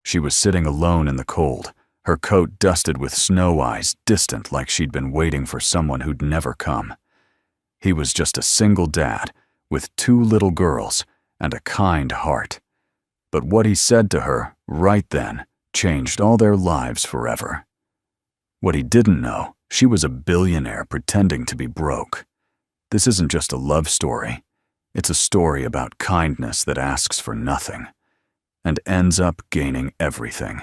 She was sitting alone in the cold, her coat dusted with snow eyes, distant like she'd been waiting for someone who'd never come. He was just a single dad, with 2 little girls and a kind heart. But what he said to her, right then, changed all their lives forever. What he didn't know, she was a billionaire pretending to be broke. This isn't just a love story. It's a story about kindness that asks for nothing and ends up gaining everything.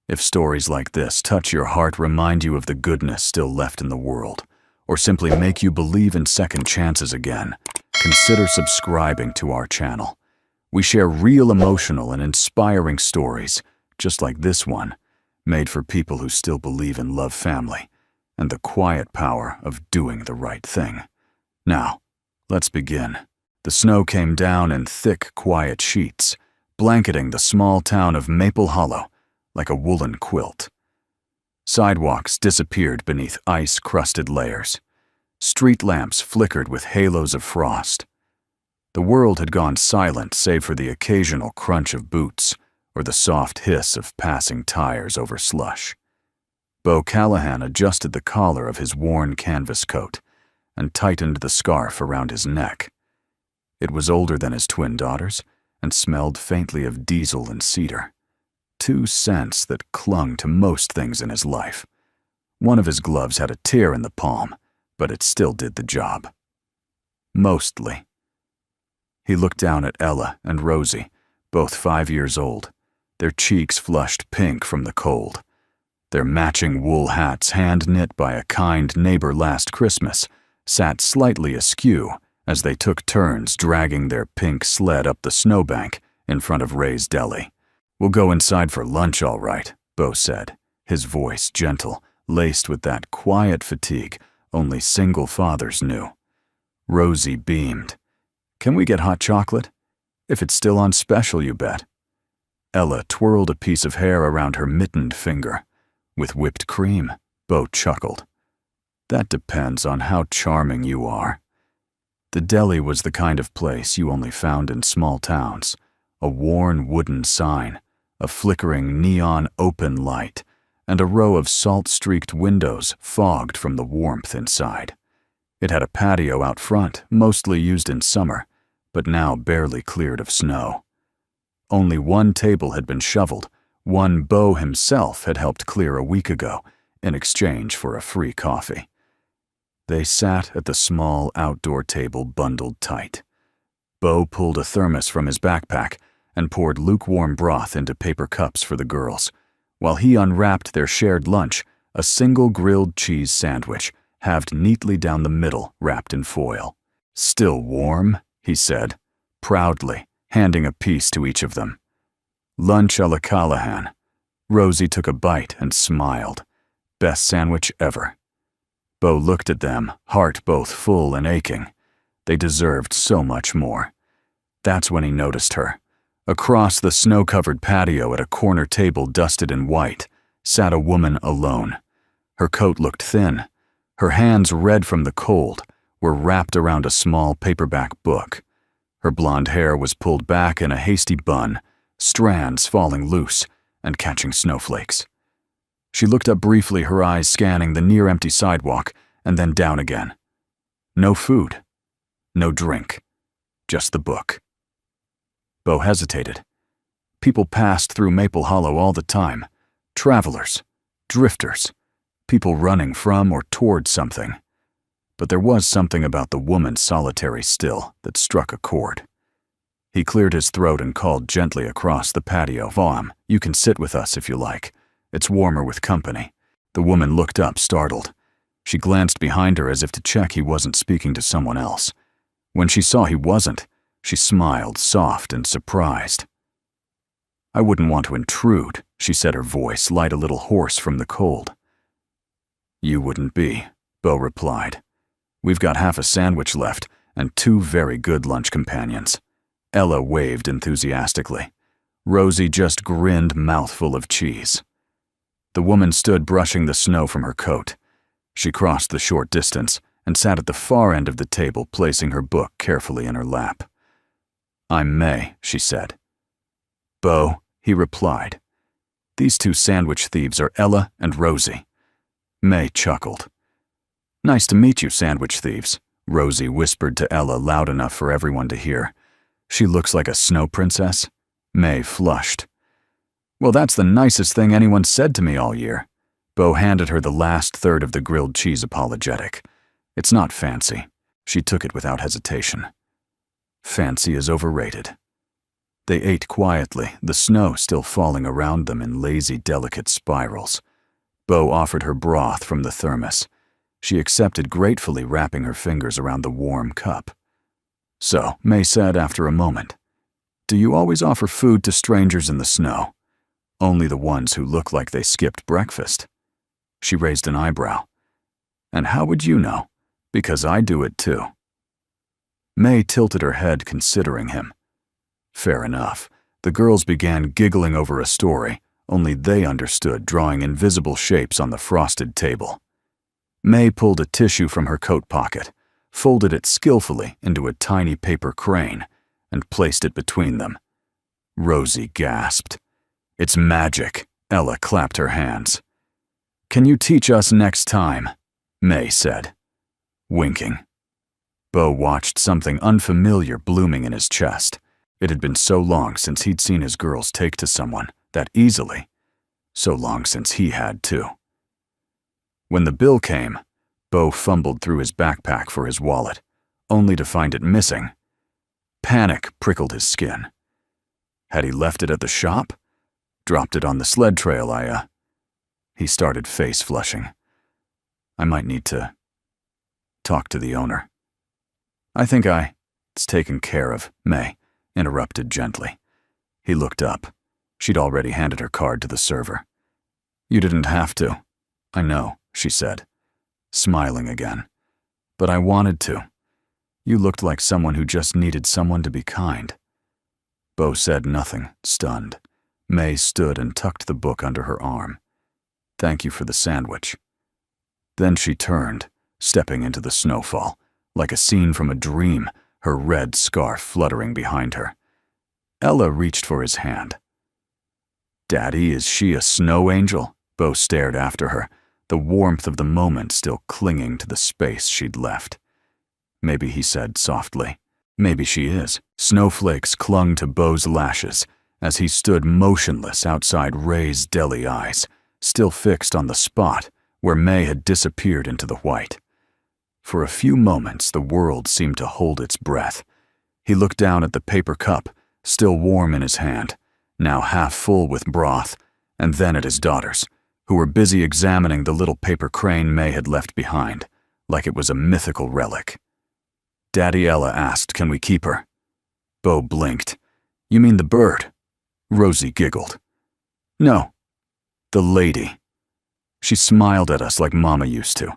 If stories like this touch your heart, remind you of the goodness still left in the world, or simply make you believe in second chances again, consider subscribing to our channel. We share real emotional and inspiring stories, just like this one, made for people who still believe in love, family, and the quiet power of doing the right thing. Now, let's begin. The snow came down in thick, quiet sheets, blanketing the small town of Maple Hollow like a woolen quilt. Sidewalks disappeared beneath ice-crusted layers. Street lamps flickered with halos of frost. The world had gone silent save for the occasional crunch of boots or the soft hiss of passing tires over slush. Beau Callahan adjusted the collar of his worn canvas coat and tightened the scarf around his neck. It was older than his twin daughters and smelled faintly of diesel and cedar, 2 scents that clung to most things in his life. One of his gloves had a tear in the palm, but it still did the job. Mostly. He looked down at Ella and Rosie, both 5 years old, their cheeks flushed pink from the cold. Their matching wool hats, hand-knit by a kind neighbor last Christmas, sat slightly askew as they took turns dragging their pink sled up the snowbank in front of Ray's deli. "We'll go inside for lunch, all right," Beau said, his voice gentle, laced with that quiet fatigue only single fathers knew. Rosie beamed. "Can we get hot chocolate? If it's still on special, you bet." Ella twirled a piece of hair around her mittened finger. "With whipped cream," Beau chuckled. "That depends on how charming you are." The deli was the kind of place you only found in small towns. A worn wooden sign, a flickering neon open light, and a row of salt-streaked windows fogged from the warmth inside. It had a patio out front, mostly used in summer, but now barely cleared of snow. Only one table had been shoveled, one Beau himself had helped clear a week ago in exchange for a free coffee. They sat at the small outdoor table bundled tight. Beau pulled a thermos from his backpack and poured lukewarm broth into paper cups for the girls, while he unwrapped their shared lunch, a single grilled cheese sandwich, halved neatly down the middle, wrapped in foil. "Still warm," he said, proudly, handing a piece to each of them. "Lunch a la Callahan." Rosie took a bite and smiled. "Best sandwich ever." Beau looked at them, heart both full and aching. They deserved so much more. That's when he noticed her. Across the snow-covered patio at a corner table dusted in white, sat a woman alone. Her coat looked thin. Her hands, red from the cold, were wrapped around a small paperback book. Her blonde hair was pulled back in a hasty bun, strands falling loose and catching snowflakes. She looked up briefly, her eyes scanning the near-empty sidewalk, and then down again. No food. No drink. Just the book. Beau hesitated. People passed through Maple Hollow all the time. Travelers. Drifters. People running from or toward something. But there was something about the woman's solitary still that struck a chord. He cleared his throat and called gently across the patio, "Vom, you can sit with us if you like. It's warmer with company." The woman looked up, startled. She glanced behind her as if to check he wasn't speaking to someone else. When she saw he wasn't, she smiled, soft and surprised. "I wouldn't want to intrude," she said, her voice light, a little hoarse from the cold. "You wouldn't be," Beau replied. "We've got half a sandwich left and 2 very good lunch companions." Ella waved enthusiastically. Rosie just grinned, mouthful of cheese. The woman stood brushing the snow from her coat. She crossed the short distance and sat at the far end of the table, placing her book carefully in her lap. "I'm May," she said. "Beau," he replied, These two sandwich thieves are Ella and Rosie." May chuckled. "Nice to meet you, sandwich thieves," Rosie whispered to Ella loud enough for everyone to hear. "She looks like a snow princess." May flushed. "Well, that's the nicest thing anyone said to me all year." Bo handed her the last third of the grilled cheese apologetic. "It's not fancy." She took it without hesitation. Fancy is overrated. They ate quietly, the snow still falling around them in lazy, delicate spirals. Bo offered her broth from the thermos. She accepted gratefully, wrapping her fingers around the warm cup. "So," May said after a moment, "do you always offer food to strangers in the snow? Only the ones who look like they skipped breakfast?" She raised an eyebrow. "And how would you know? Because I do it too." May tilted her head, considering him. Fair enough. The girls began giggling over a story only they understood, drawing invisible shapes on the frosted table. May pulled a tissue from her coat pocket, folded it skillfully into a tiny paper crane, and placed it between them. Rosie gasped. "It's magic." Ella clapped her hands. "Can you teach us next time?" May said, winking. Bo watched something unfamiliar blooming in his chest. It had been so long since he'd seen his girls take to someone that easily. So long since he had too. When the bill came, Bo fumbled through his backpack for his wallet, only to find it missing. Panic prickled his skin. Had he left it at the shop? Dropped it on the sled trail, He started face flushing. "I might need to talk to the owner." "I think it's taken care of," May interrupted gently. He looked up. She'd already handed her card to the server. "You didn't have to." "I know," she said, smiling again. "But I wanted to. You looked like someone who just needed someone to be kind." Bo said nothing, stunned. May stood and tucked the book under her arm. "Thank you for the sandwich." Then she turned, stepping into the snowfall, like a scene from a dream, her red scarf fluttering behind her. Ella reached for his hand. "Daddy, is she a snow angel?" Bo stared after her, the warmth of the moment still clinging to the space she'd left. "Maybe," he said softly. "Maybe she is." Snowflakes clung to Bo's lashes as he stood motionless outside Ray's deli eyes, still fixed on the spot where May had disappeared into the white. For a few moments, the world seemed to hold its breath. He looked down at the paper cup, still warm in his hand, now half full with broth, and then at his daughters, who were busy examining the little paper crane May had left behind, like it was a mythical relic. Daddy, Ella asked, "Can we keep her?" Bo blinked. "You mean the bird?" Rosie giggled. "No, the lady. She smiled at us like Mama used to."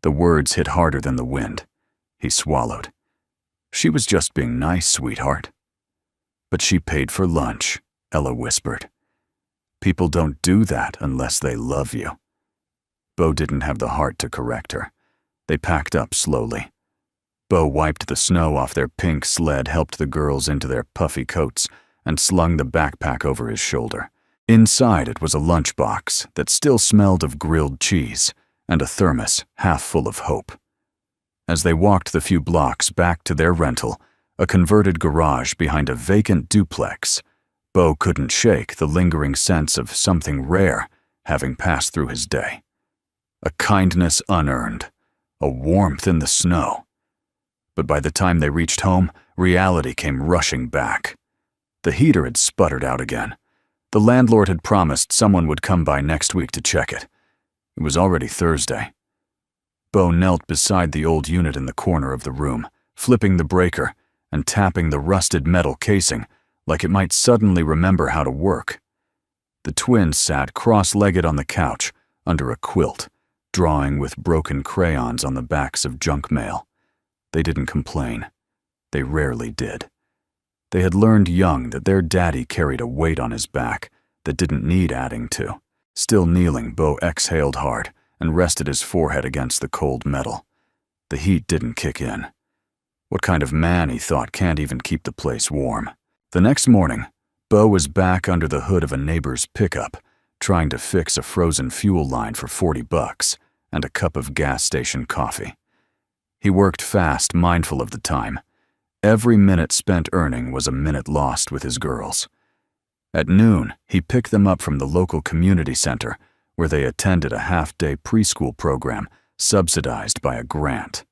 The words hit harder than the wind. He swallowed. "She was just being nice, sweetheart." "But she paid for lunch," Ella whispered. "People don't do that unless they love you." Bo didn't have the heart to correct her. They packed up slowly. Bo wiped the snow off their pink sled, helped the girls into their puffy coats, and slung the backpack over his shoulder. Inside it was a lunchbox that still smelled of grilled cheese, and a thermos half full of hope. As they walked the few blocks back to their rental, a converted garage behind a vacant duplex, Bo couldn't shake the lingering sense of something rare having passed through his day. A kindness unearned, a warmth in the snow. But by the time they reached home, reality came rushing back. The heater had sputtered out again. The landlord had promised someone would come by next week to check it. It was already Thursday. Bo knelt beside the old unit in the corner of the room, flipping the breaker and tapping the rusted metal casing like it might suddenly remember how to work. The twins sat cross-legged on the couch under a quilt, drawing with broken crayons on the backs of junk mail. They didn't complain. They rarely did. They had learned young that their daddy carried a weight on his back that didn't need adding to. Still kneeling, Bo exhaled hard and rested his forehead against the cold metal. The heat didn't kick in. What kind of man, he thought, can't even keep the place warm? The next morning, Bo was back under the hood of a neighbor's pickup, trying to fix a frozen fuel line for $40 and a cup of gas station coffee. He worked fast, mindful of the time. Every minute spent earning was a minute lost with his girls. At noon, he picked them up from the local community center, where they attended a half-day preschool program subsidized by a grant.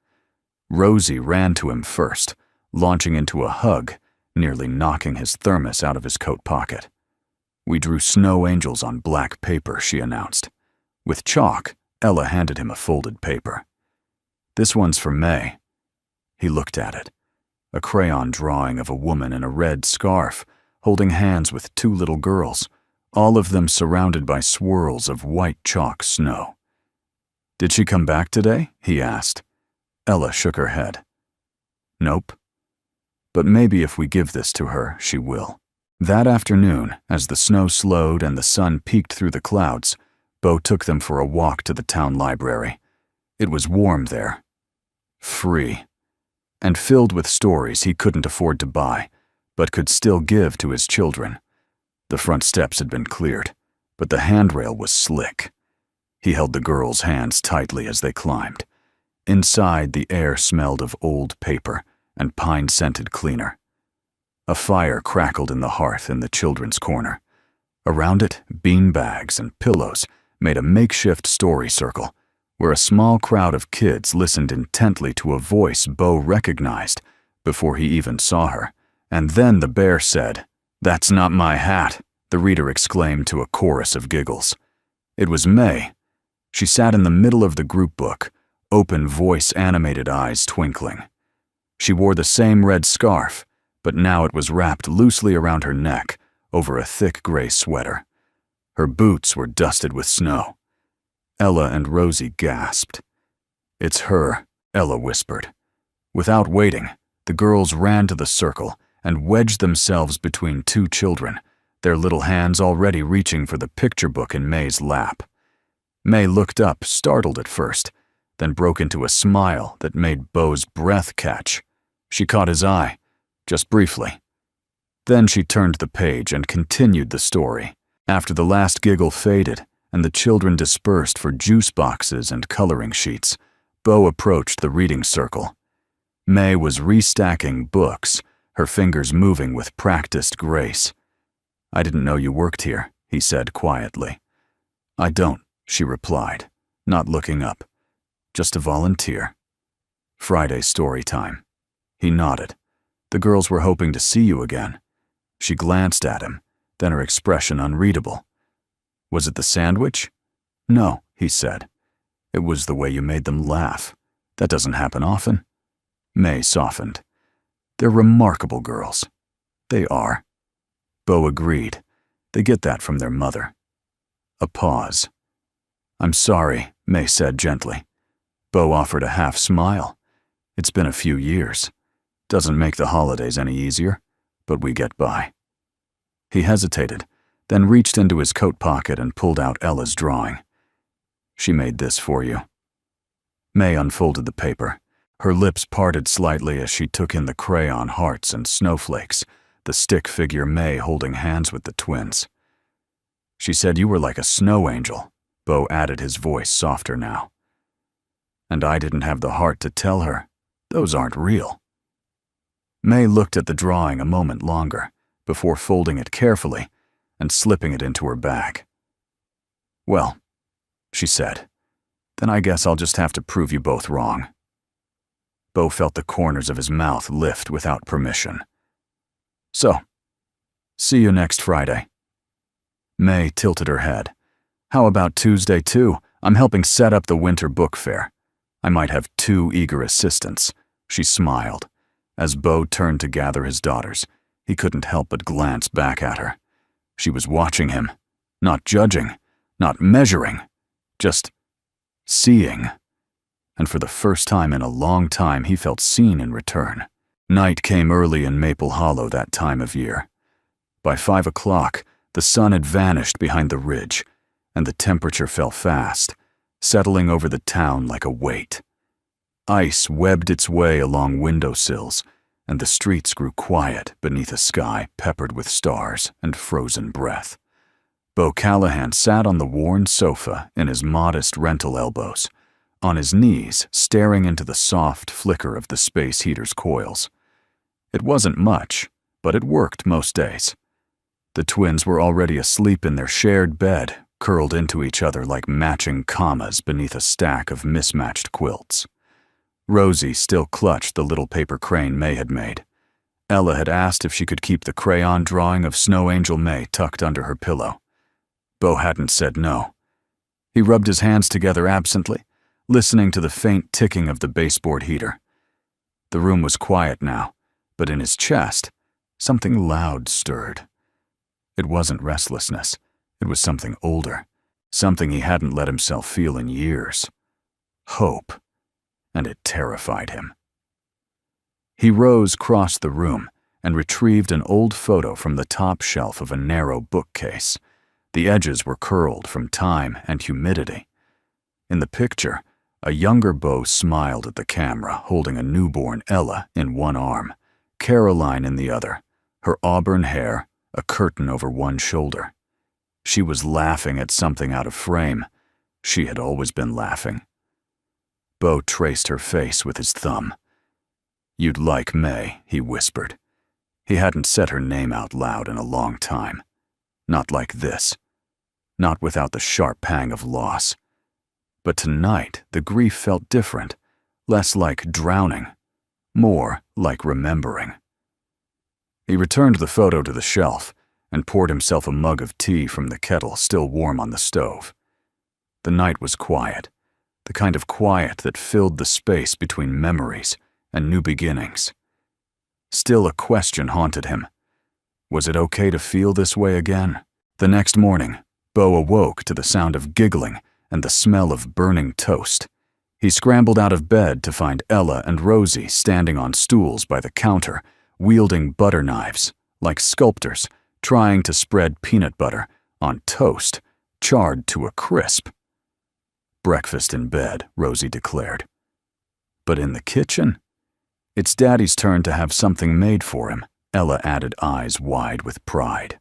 Rosie ran to him first, launching into a hug, nearly knocking his thermos out of his coat pocket. "We drew snow angels on black paper," she announced. With chalk, Ella handed him a folded paper. "This one's for May." He looked at it. A crayon drawing of a woman in a red scarf, holding hands with two little girls, all of them surrounded by swirls of white chalk snow. "Did she come back today?" he asked. Ella shook her head. "Nope. But maybe if we give this to her, she will." That afternoon, as the snow slowed and the sun peeked through the clouds, Bo took them for a walk to the town library. It was warm there, free, and filled with stories he couldn't afford to buy, but could still give to his children. The front steps had been cleared, but the handrail was slick. He held the girls' hands tightly as they climbed. Inside, the air smelled of old paper and pine-scented cleaner. A fire crackled in the hearth in the children's corner. Around it, bean bags and pillows made a makeshift story circle, where a small crowd of kids listened intently to a voice Bo recognized before he even saw her. And then the bear said, "That's not my hat," the reader exclaimed to a chorus of giggles. It was May. She sat in the middle of the group book, open voice-animated eyes twinkling. She wore the same red scarf, but now it was wrapped loosely around her neck over a thick gray sweater. Her boots were dusted with snow. Ella and Rosie gasped. "It's her," Ella whispered. Without waiting, the girls ran to the circle and wedged themselves between two children, their little hands already reaching for the picture book in May's lap. May looked up, startled at first, then broke into a smile that made Bo's breath catch. She caught his eye, just briefly. Then she turned the page and continued the story. After the last giggle faded and the children dispersed for juice boxes and coloring sheets, Bo approached the reading circle. May was restacking books, her fingers moving with practiced grace. "I didn't know you worked here," he said quietly. "I don't," she replied, not looking up. "Just a volunteer." "Friday story time." He nodded. "The girls were hoping to see you again." She glanced at him, then her expression unreadable. "Was it the sandwich?" "No," he said. "It was the way you made them laugh. That doesn't happen often." May softened. "They're remarkable girls." "They are." Bo agreed. "They get that from their mother." A pause. "I'm sorry," May said gently. Bo offered a half smile. "It's been a few years. Doesn't make the holidays any easier, but we get by." He hesitated, then reached into his coat pocket and pulled out Ella's drawing. "She made this for you." May unfolded the paper. Her lips parted slightly as she took in the crayon hearts and snowflakes, the stick figure May holding hands with the twins. "She said you were like a snow angel," Bo added, his voice softer now. "And I didn't have the heart to tell her. Those aren't real." May looked at the drawing a moment longer, before folding it carefully and slipping it into her bag. "Well," she said, "then I guess I'll just have to prove you both wrong." Bo felt the corners of his mouth lift without permission. "So, see you next Friday." May tilted her head. "How about Tuesday too? I'm helping set up the winter book fair. I might have 2 eager assistants." She smiled. As Bo turned to gather his daughters, he couldn't help but glance back at her. She was watching him, not judging, not measuring, just seeing. And for the first time in a long time, he felt seen in return. Night came early in Maple Hollow that time of year. By 5 o'clock, the sun had vanished behind the ridge, and the temperature fell fast, settling over the town like a weight. Ice webbed its way along windowsills, and the streets grew quiet beneath a sky peppered with stars and frozen breath. Bo Callahan sat on the worn sofa in his modest rental elbows, on his knees staring into the soft flicker of the space heater's coils. It wasn't much, but it worked most days. The twins were already asleep in their shared bed, curled into each other like matching commas beneath a stack of mismatched quilts. Rosie still clutched the little paper crane May had made. Ella had asked if she could keep the crayon drawing of Snow Angel May tucked under her pillow. Bo hadn't said no. He rubbed his hands together absently, listening to the faint ticking of the baseboard heater. The room was quiet now, but in his chest, something loud stirred. It wasn't restlessness. It was something older, something he hadn't let himself feel in years. Hope. And it terrified him. He rose, crossed the room, and retrieved an old photo from the top shelf of a narrow bookcase. The edges were curled from time and humidity. In the picture, a younger Bo smiled at the camera, holding a newborn Ella in one arm, Caroline in the other, her auburn hair a curtain over one shoulder. She was laughing at something out of frame. She had always been laughing. Bo traced her face with his thumb. "You'd like May," he whispered. He hadn't said her name out loud in a long time. Not like this. Not without the sharp pang of loss. But tonight, the grief felt different, less like drowning, more like remembering. He returned the photo to the shelf and poured himself a mug of tea from the kettle still warm on the stove. The night was quiet, the kind of quiet that filled the space between memories and new beginnings. Still, a question haunted him. Was it okay to feel this way again? The next morning, Bo awoke to the sound of giggling and the smell of burning toast. He scrambled out of bed to find Ella and Rosie standing on stools by the counter, wielding butter knives, like sculptors, trying to spread peanut butter on toast, charred to a crisp. "Breakfast in bed," Rosie declared. But in the kitchen? "It's Daddy's turn to have something made for him," Ella added, eyes wide with pride.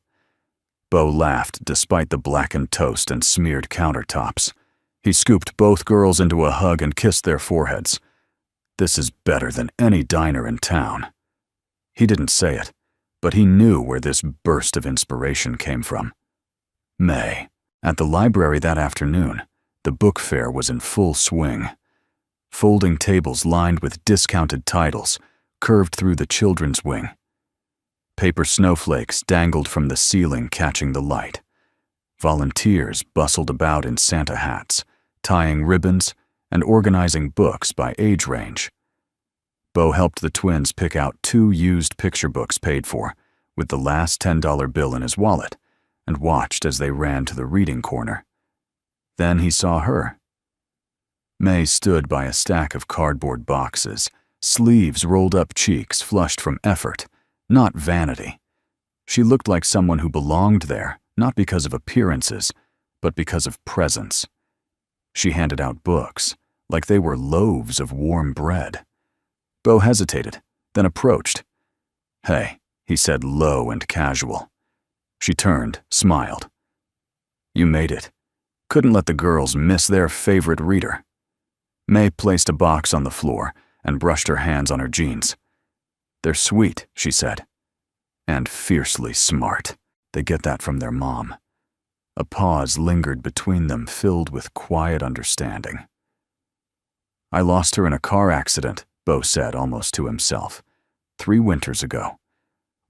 Bo laughed despite the blackened toast and smeared countertops. He scooped both girls into a hug and kissed their foreheads. "This is better than any diner in town." He didn't say it, but he knew where this burst of inspiration came from. May. At the library that afternoon, the book fair was in full swing. Folding tables lined with discounted titles curved through the children's wing. Paper snowflakes dangled from the ceiling, catching the light. Volunteers bustled about in Santa hats, tying ribbons and organizing books by age range. Bo helped the twins pick out 2 used picture books paid for, with the last $10 bill in his wallet, and watched as they ran to the reading corner. Then he saw her. May stood by a stack of cardboard boxes, sleeves rolled up, cheeks flushed from effort, not vanity. She looked like someone who belonged there, not because of appearances, but because of presence. She handed out books, like they were loaves of warm bread. Bo hesitated, then approached. "Hey," he said, low and casual. She turned, smiled. "You made it. Couldn't let the girls miss their favorite reader." May placed a box on the floor and brushed her hands on her jeans. "They're sweet," she said. "And fiercely smart. They get that from their mom." A pause lingered between them, filled with quiet understanding. "I lost her in a car accident," Bo said almost to himself. 3 winters ago.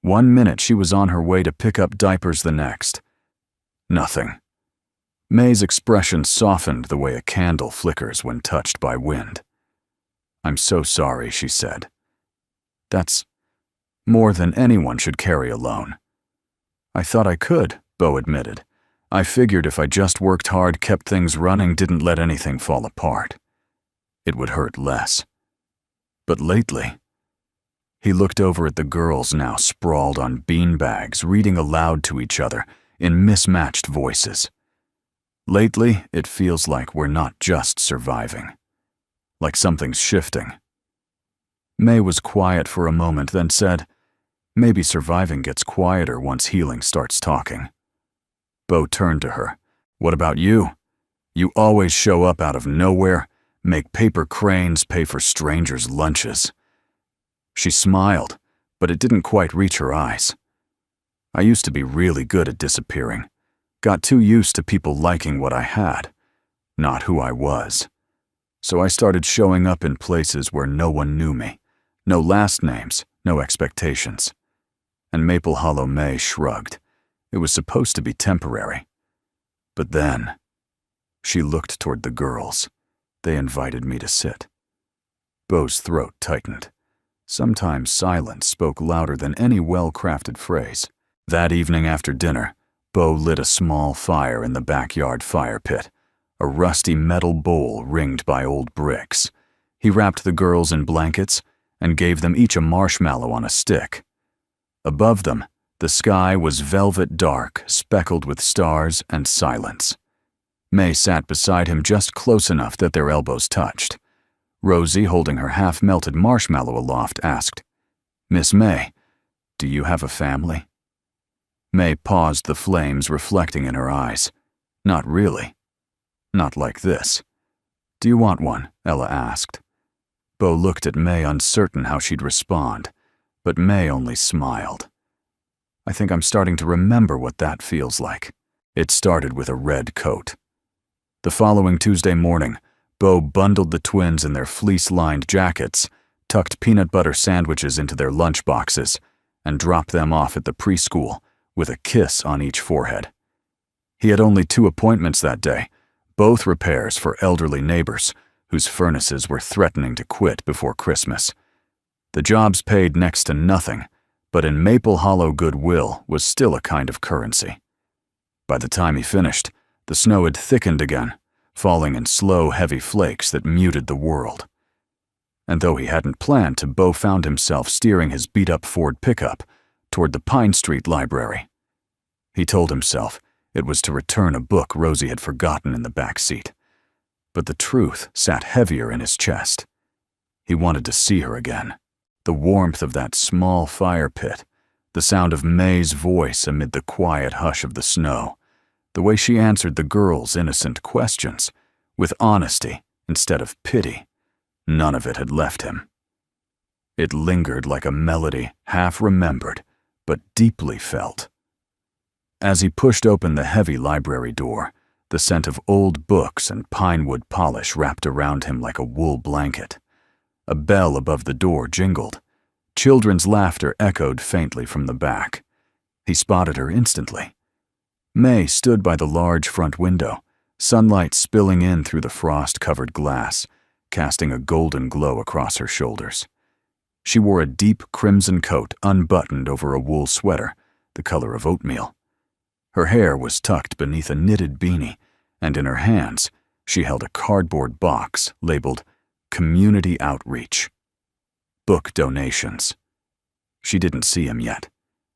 1 minute she was on her way to pick up diapers, the next. Nothing. May's expression softened the way a candle flickers when touched by wind. "I'm so sorry," she said. "That's more than anyone should carry alone." "I thought I could," Bo admitted. "I figured if I just worked hard, kept things running, didn't let anything fall apart, it would hurt less. But lately..." He looked over at the girls now sprawled on beanbags, reading aloud to each other in mismatched voices. "Lately, it feels like we're not just surviving. Like something's shifting." May was quiet for a moment, then said, "Maybe surviving gets quieter once healing starts talking." Bo turned to her. What about you? You always show up out of nowhere, make paper cranes pay for strangers' lunches. She smiled, but it didn't quite reach her eyes. I used to be really good at disappearing. Got too used to people liking what I had, not who I was. So I started showing up in places where no one knew me. No last names, no expectations. And Maple Hollow May shrugged. It was supposed to be temporary. But then, she looked toward the girls. They invited me to sit. Bo's throat tightened. Sometimes silence spoke louder than any well-crafted phrase. That evening after dinner, Bo lit a small fire in the backyard fire pit, a rusty metal bowl ringed by old bricks. He wrapped the girls in blankets and gave them each a marshmallow on a stick. Above them, the sky was velvet dark, speckled with stars and silence. May sat beside him just close enough that their elbows touched. Rosie, holding her half-melted marshmallow aloft, asked, "Miss May, do you have a family?" May paused, the flames reflecting in her eyes. Not really. Not like this. Do you want one? Ella asked. Bo looked at May, uncertain how she'd respond, but May only smiled. I think I'm starting to remember what that feels like. It started with a red coat. The following Tuesday morning, Bo bundled the twins in their fleece-lined jackets, tucked peanut butter sandwiches into their lunch boxes, and dropped them off at the preschool with a kiss on each forehead. He had only 2 appointments that day, both repairs for elderly neighbors whose furnaces were threatening to quit before Christmas. The jobs paid next to nothing, but in Maple Hollow goodwill was still a kind of currency. By the time he finished, the snow had thickened again, falling in slow, heavy flakes that muted the world. And though he hadn't planned to, Bo found himself steering his beat-up Ford pickup toward the Pine Street Library. He told himself it was to return a book Rosie had forgotten in the back seat. But the truth sat heavier in his chest. He wanted to see her again. The warmth of that small fire pit, the sound of May's voice amid the quiet hush of the snow, the way she answered the girls' innocent questions, with honesty instead of pity. None of it had left him. It lingered like a melody, half-remembered, but deeply felt. As he pushed open the heavy library door, the scent of old books and pine wood polish wrapped around him like a wool blanket. A bell above the door jingled. Children's laughter echoed faintly from the back. He spotted her instantly. May stood by the large front window, sunlight spilling in through the frost-covered glass, casting a golden glow across her shoulders. She wore a deep crimson coat unbuttoned over a wool sweater, the color of oatmeal. Her hair was tucked beneath a knitted beanie, and in her hands she held a cardboard box labeled Community Outreach. Book donations. She didn't see him yet.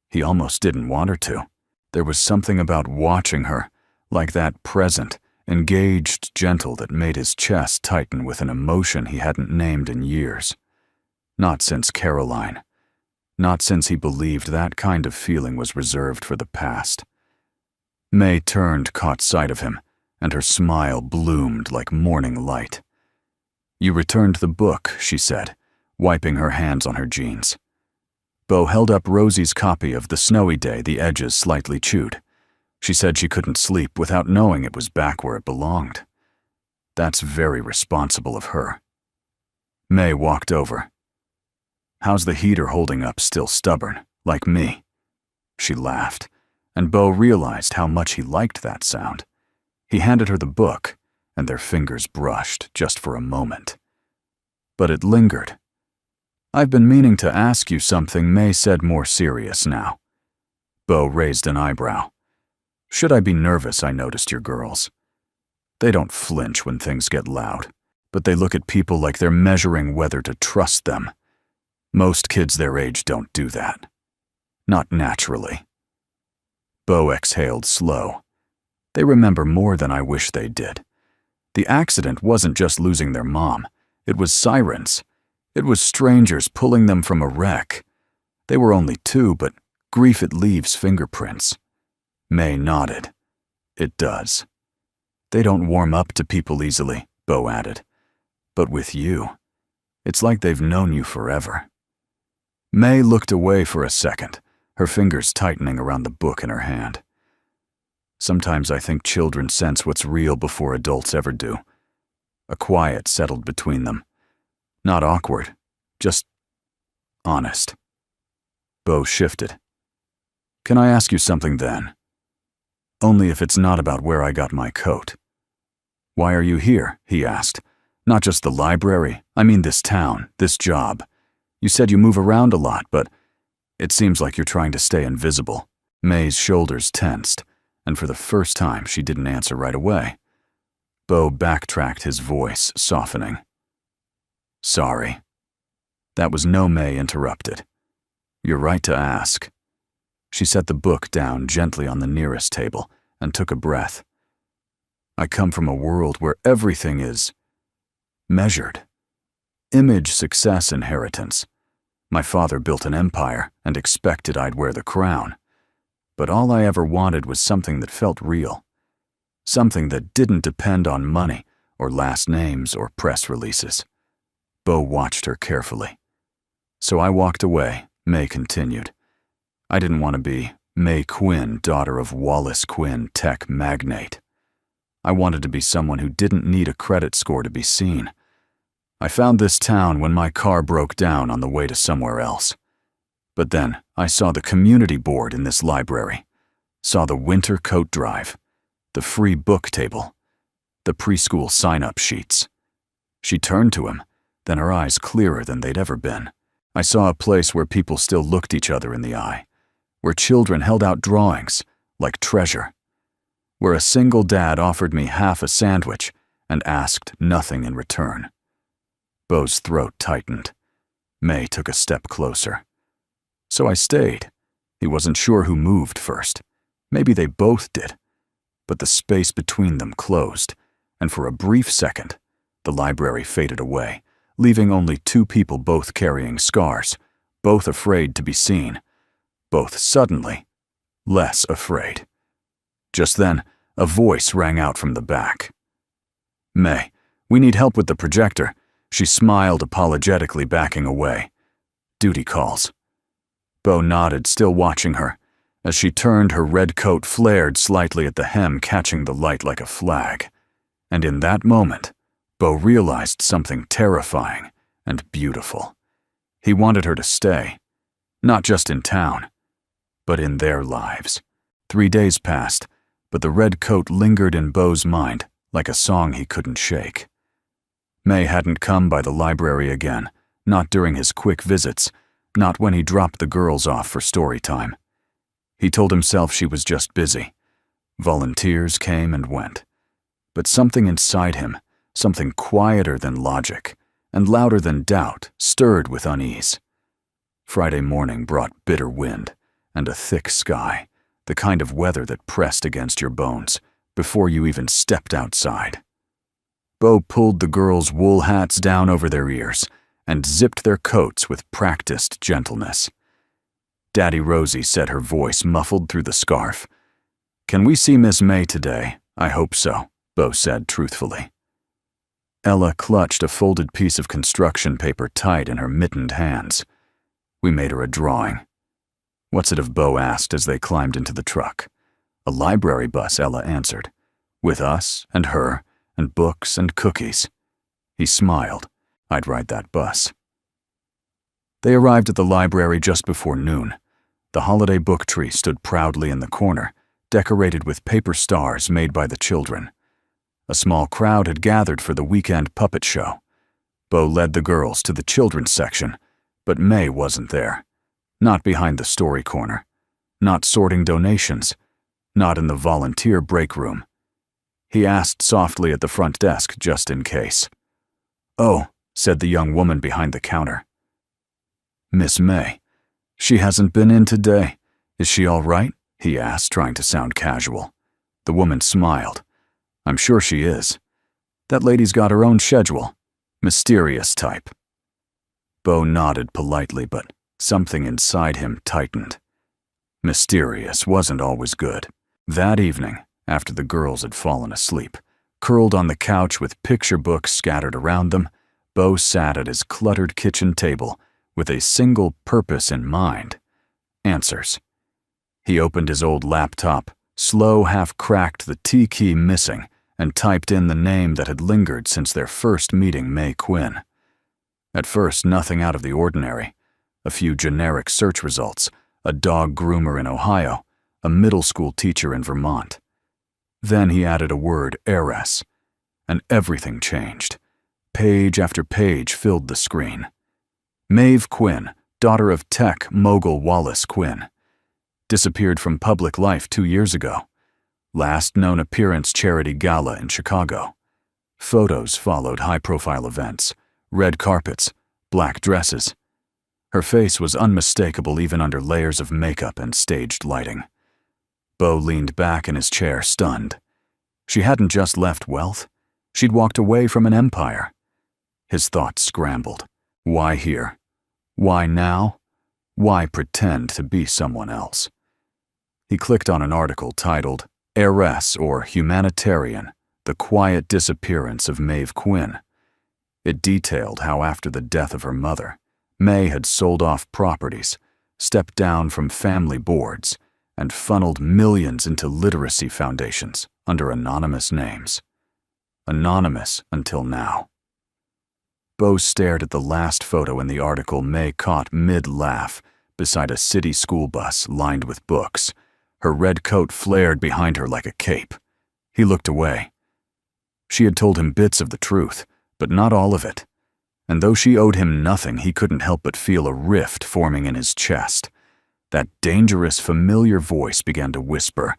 He almost didn't want her to. There was something about watching her, like that present, engaged gentle, that made his chest tighten with an emotion he hadn't named in years. Not since Caroline. Not since he believed that kind of feeling was reserved for the past. May turned, caught sight of him, and her smile bloomed like morning light. You returned the book, she said, wiping her hands on her jeans. Bo held up Rosie's copy of The Snowy Day, the edges slightly chewed. She said she couldn't sleep without knowing it was back where it belonged. That's very responsible of her. May walked over. How's the heater holding up? Still stubborn, like me? She laughed, and Bo realized how much he liked that sound. He handed her the book, and their fingers brushed just for a moment. But it lingered. I've been meaning to ask you something, May said, more serious now. Bo raised an eyebrow. Should I be nervous? I noticed your girls. They don't flinch when things get loud, but they look at people like they're measuring whether to trust them. Most kids their age don't do that. Not naturally. Bo exhaled slow. They remember more than I wish they did. The accident wasn't just losing their mom. It was sirens. It was strangers pulling them from a wreck. They were only 2, but grief, it leaves fingerprints. May nodded. It does. They don't warm up to people easily, Bo added. But with you, it's like they've known you forever. May looked away for a second, her fingers tightening around the book in her hand. Sometimes I think children sense what's real before adults ever do. A quiet settled between them. Not awkward, just honest. Bo shifted. Can I ask you something then? Only if it's not about where I got my coat. Why are you here? He asked. Not just the library, I mean this town, this job. You said you move around a lot, but it seems like you're trying to stay invisible. May's shoulders tensed, and for the first time she didn't answer right away. Bo backtracked, his voice softening. Sorry. That was no May interrupted. You're right to ask. She set the book down gently on the nearest table and took a breath. I come from a world where everything is measured. Image, success, inheritance. My father built an empire and expected I'd wear the crown. But all I ever wanted was something that felt real. Something that didn't depend on money or last names or press releases. Bo watched her carefully. So I walked away, May continued. I didn't want to be May Quinn, daughter of Wallace Quinn, tech magnate. I wanted to be someone who didn't need a credit score to be seen. I found this town when my car broke down on the way to somewhere else. But then I saw the community board in this library, saw the winter coat drive, the free book table, the preschool sign-up sheets. She turned to him, then her eyes clearer than they'd ever been. I saw a place where people still looked each other in the eye, where children held out drawings like treasure, where a single dad offered me half a sandwich and asked nothing in return. Bo's throat tightened. May took a step closer. So I stayed. He wasn't sure who moved first. Maybe they both did. But the space between them closed, and for a brief second, the library faded away, leaving only two people, both carrying scars, both afraid to be seen, both suddenly less afraid. Just then, a voice rang out from the back. May, we need help with the projector. She smiled apologetically, backing away. Duty calls. Bo nodded, still watching her. As she turned, her red coat flared slightly at the hem, catching the light like a flag. And in that moment, Bo realized something terrifying and beautiful. He wanted her to stay, not just in town, but in their lives. 3 days passed, but the red coat lingered in Bo's mind like a song he couldn't shake. May hadn't come by the library again, not during his quick visits, not when he dropped the girls off for story time. He told himself she was just busy. Volunteers came and went. But something inside him, something quieter than logic and louder than doubt, stirred with unease. Friday morning brought bitter wind and a thick sky, the kind of weather that pressed against your bones before you even stepped outside. Bo pulled the girls' wool hats down over their ears and zipped their coats with practiced gentleness. Daddy Rosie said, her voice muffled through the scarf. Can we see Miss May today? I hope so, Bo said truthfully. Ella clutched a folded piece of construction paper tight in her mittened hands. We made her a drawing. What's it of? Bo asked as they climbed into the truck. A library bus, Ella answered. With us and her and books and cookies. He smiled. I'd ride that bus. They arrived at the library just before noon. The holiday book tree stood proudly in the corner, decorated with paper stars made by the children. A small crowd had gathered for the weekend puppet show. Bo led the girls to the children's section, but May wasn't there. Not behind the story corner. Not sorting donations. Not in the volunteer break room. He asked softly at the front desk, just in case. Oh, said the young woman behind the counter. Miss May. She hasn't been in today. Is she all right? He asked, trying to sound casual. The woman smiled. I'm sure she is. That lady's got her own schedule. Mysterious type. Bo nodded politely, but something inside him tightened. Mysterious wasn't always good. That evening, After the girls had fallen asleep, curled on the couch with picture books scattered around them, Bo sat at his cluttered kitchen table with a single purpose in mind: answers. He opened his old laptop, slow half-cracked the T key missing, and typed in the name that had lingered since their first meeting, May Quinn. At first, nothing out of the ordinary. A few generic search results: a dog groomer in Ohio, a middle school teacher in Vermont. Then he added a word, heiress, and everything changed. Page after page filled the screen. Maeve Quinn, daughter of tech mogul Wallace Quinn. Disappeared from public life 2 years ago. Last known appearance, charity gala in Chicago. Photos followed high-profile events: red carpets, black dresses. Her face was unmistakable even under layers of makeup and staged lighting. Bo leaned back in his chair, stunned. She hadn't just left wealth. She'd walked away from an empire. His thoughts scrambled. Why here? Why now? Why pretend to be someone else? He clicked on an article titled, Heiress or Humanitarian: The Quiet Disappearance of Maeve Quinn. It detailed how after the death of her mother, May had sold off properties, stepped down from family boards, and funneled millions into literacy foundations under anonymous names. Anonymous until now. Bo stared at the last photo in the article May caught mid-laugh beside a city school bus lined with books. Her red coat flared behind her like a cape. He looked away. She had told him bits of the truth, but not all of it. And though she owed him nothing, he couldn't help but feel a rift forming in his chest. That dangerous, familiar voice began to whisper,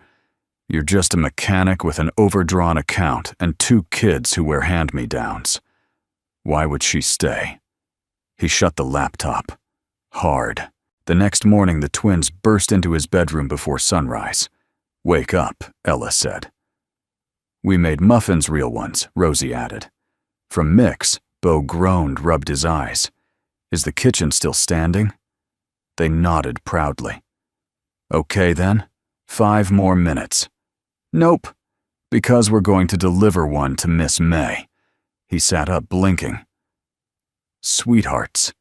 "You're just a mechanic with an overdrawn account and 2 kids who wear hand-me-downs." Why would she stay? He shut the laptop. Hard. The next morning, the twins burst into his bedroom before sunrise. "Wake up," Ella said. "We made muffins, real ones," Rosie added. From Mick's, Bo groaned, rubbed his eyes. "Is the kitchen still standing?" They nodded proudly. "Okay then, 5 more minutes." "Nope, because we're going to deliver one to Miss May." He sat up, blinking. Sweethearts.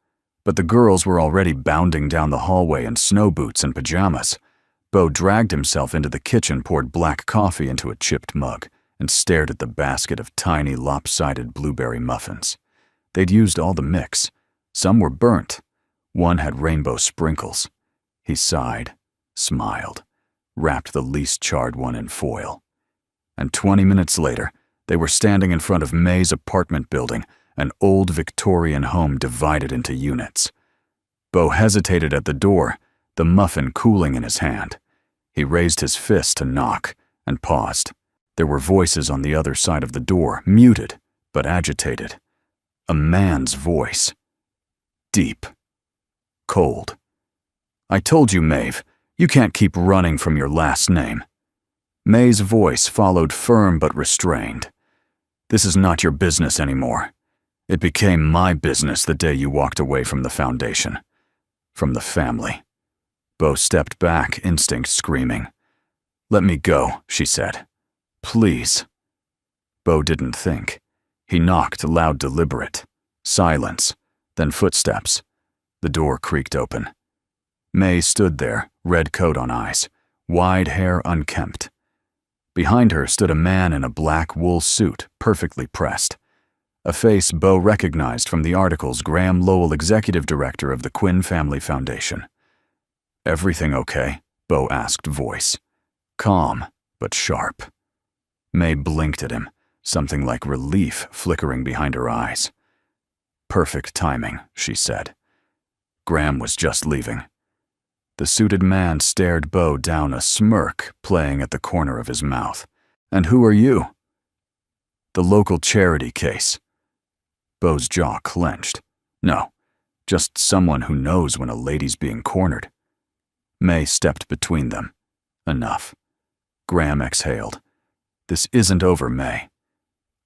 But the girls were already bounding down the hallway in snow boots and pajamas. Bo dragged himself into the kitchen, poured black coffee into a chipped mug, and stared at the basket of tiny, lopsided blueberry muffins. They'd used all the mix. Some were burnt. One had rainbow sprinkles. He sighed, smiled, wrapped the least charred one in foil. And 20 minutes later, they were standing in front of May's apartment building, an old Victorian home divided into units. Bo hesitated at the door, the muffin cooling in his hand. He raised his fist to knock, and paused. There were voices on the other side of the door, muted, but agitated. A man's voice. Deep. Cold. "I told you, Maeve, you can't keep running from your last name." May's voice followed, firm but restrained. "This is not your business anymore. It became my business the day you walked away from the foundation. From the family." Bo stepped back, instinct screaming. "Let me go," she said. "Please." Bo didn't think. He knocked, loud, deliberate. Silence, then footsteps. The door creaked open. May stood there, red coat on eyes, wide hair unkempt. Behind her stood a man in a black wool suit, perfectly pressed. A face Bo recognized from the article's Graham Lowell, executive director of the Quinn Family Foundation. "Everything okay?" Bo asked, voice. Calm, but sharp. May blinked at him, something like relief flickering behind her eyes. "Perfect timing," she said. Graham was just leaving. The suited man stared Bo down, a smirk playing at the corner of his mouth. "And who are you?" "The local charity case." Bo's jaw clenched. No, just someone who knows when a lady's being cornered. May stepped between them. Enough. Graham exhaled. "This isn't over, May."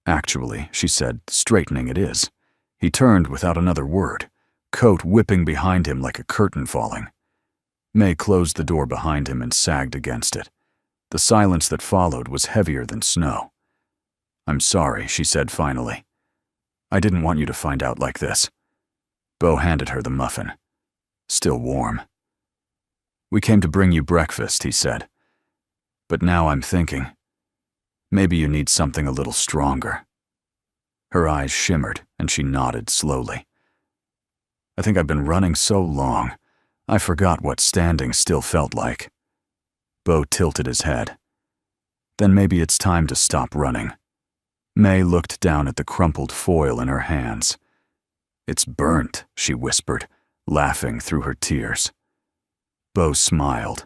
"Actually," she said, straightening, "it is." He turned without another word, coat whipping behind him like a curtain falling. May closed the door behind him and sagged against it. The silence that followed was heavier than snow. "I'm sorry," she said finally. "I didn't want you to find out like this." Bo handed her the muffin. Still warm. "We came to bring you breakfast," he said. "But now I'm thinking, maybe you need something a little stronger." Her eyes shimmered, and she nodded slowly. "I think I've been running so long, I forgot what standing still felt like." Bo tilted his head. "Then maybe it's time to stop running." May looked down at the crumpled foil in her hands. "It's burnt," she whispered, laughing through her tears. Bo smiled.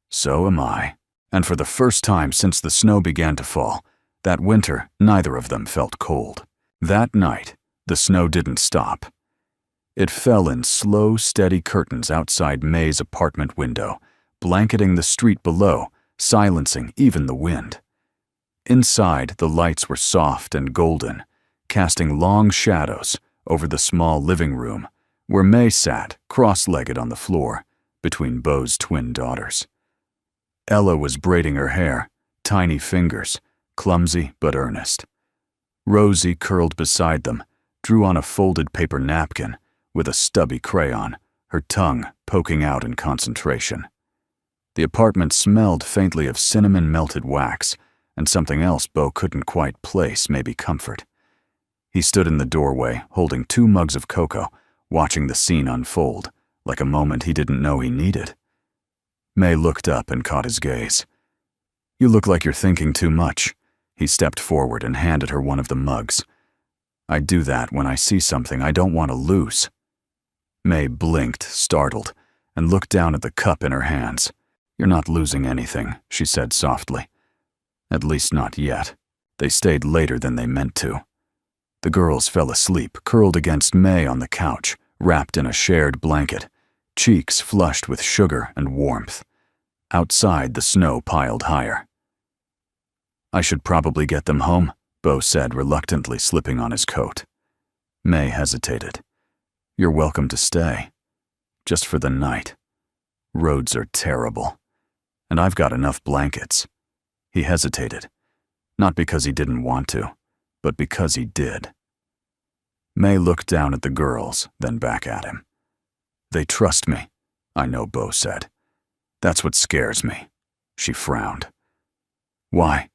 "So am I." And for the first time since the snow began to fall, that winter, neither of them felt cold. That night, the snow didn't stop. It fell in slow, steady curtains outside May's apartment window, blanketing the street below, silencing even the wind. Inside, the lights were soft and golden, casting long shadows over the small living room, where May sat, cross-legged on the floor, between Bo's twin daughters. Ella was braiding her hair, tiny fingers, clumsy but earnest. Rosie curled beside them, drew on a folded paper napkin with a stubby crayon, her tongue poking out in concentration. The apartment smelled faintly of cinnamon-melted wax, and something else Bo couldn't quite place, maybe comfort. He stood in the doorway, holding 2 mugs of cocoa, watching the scene unfold, like a moment he didn't know he needed. May looked up and caught his gaze. "You look like you're thinking too much." He stepped forward and handed her one of the mugs. "I do that when I see something I don't want to lose." May blinked, startled, and looked down at the cup in her hands. "You're not losing anything," she said softly. "At least not yet." They stayed later than they meant to. The girls fell asleep, curled against May on the couch, wrapped in a shared blanket, cheeks flushed with sugar and warmth. Outside, the snow piled higher. "I should probably get them home," Bo said, reluctantly slipping on his coat. May hesitated. "You're welcome to stay. Just for the night. Roads are terrible. And I've got enough blankets." He hesitated, not because he didn't want to, but because he did. May looked down at the girls, then back at him. "They trust me," I know Bo said. "That's what scares me." She frowned. "Why?"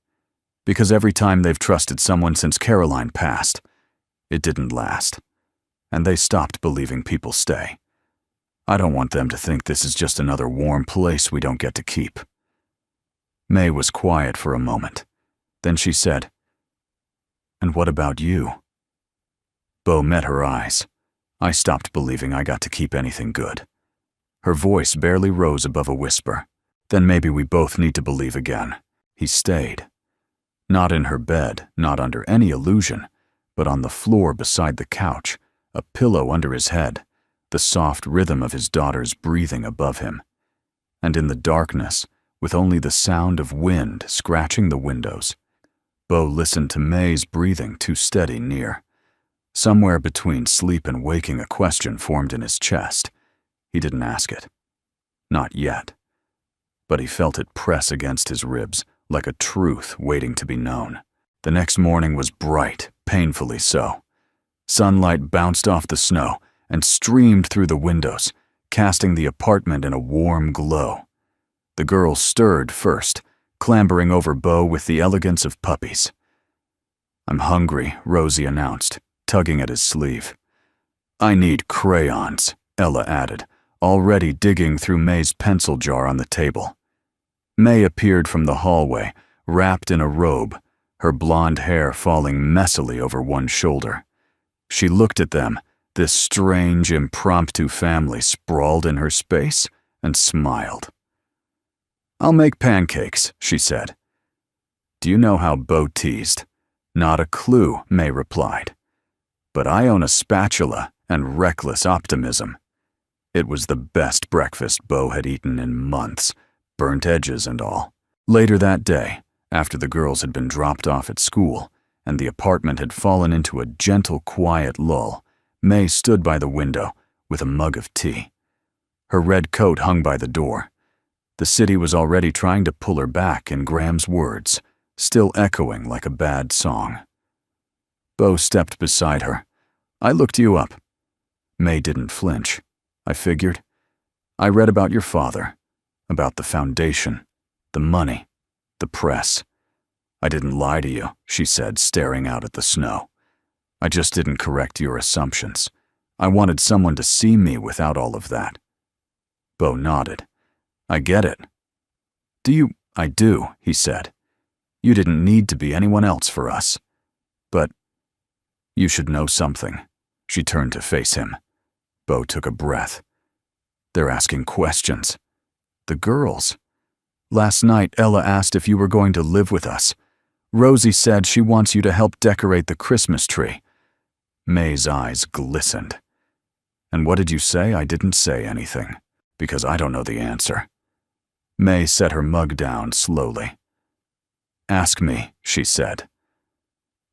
"Because every time they've trusted someone since Caroline passed, it didn't last. And they stopped believing people stay. I don't want them to think this is just another warm place we don't get to keep." May was quiet for a moment. Then she said, "And what about you?" Bo met her eyes. I stopped believing I got to keep anything good. Her voice barely rose above a whisper. "Then maybe we both need to believe again." He stayed. Not in her bed, not under any illusion, but on the floor beside the couch, a pillow under his head, the soft rhythm of his daughter's breathing above him. And in the darkness, with only the sound of wind scratching the windows, Bo listened to May's breathing too steady near. Somewhere between sleep and waking, a question formed in his chest. He didn't ask it. Not yet. But he felt it press against his ribs, like a truth waiting to be known. The next morning was bright, painfully so. Sunlight bounced off the snow and streamed through the windows, casting the apartment in a warm glow. The girls stirred first, clambering over Bo with the elegance of puppies. "I'm hungry," Rosie announced, tugging at his sleeve. "I need crayons," Ella added, already digging through May's pencil jar on the table. May appeared from the hallway, wrapped in a robe, her blonde hair falling messily over one shoulder. She looked at them, this strange, impromptu family sprawled in her space, and smiled. "I'll make pancakes," she said. "Do you know how Bo teased?" "Not a clue," May replied. "But I own a spatula and reckless optimism." It was the best breakfast Bo had eaten in months, burnt edges and all. Later that day, after the girls had been dropped off at school, and the apartment had fallen into a gentle, quiet lull, May stood by the window with a mug of tea. Her red coat hung by the door. The city was already trying to pull her back in Graham's words, still echoing like a bad song. Bo stepped beside her. I looked you up. May didn't flinch. I figured. I read about your father, about the foundation, the money, the press. I didn't lie to you, she said, staring out at the snow. I just didn't correct your assumptions. I wanted someone to see me without all of that. Bo nodded. I get it. I do, he said. You didn't need to be anyone else for us. But you should know something. She turned to face him. Bo took a breath. They're asking questions. The girls. Last night, Ella asked if you were going to live with us. Rosie said she wants you to help decorate the Christmas tree. May's eyes glistened. And what did you say? I didn't say anything, because I don't know the answer. May set her mug down slowly. Ask me, she said.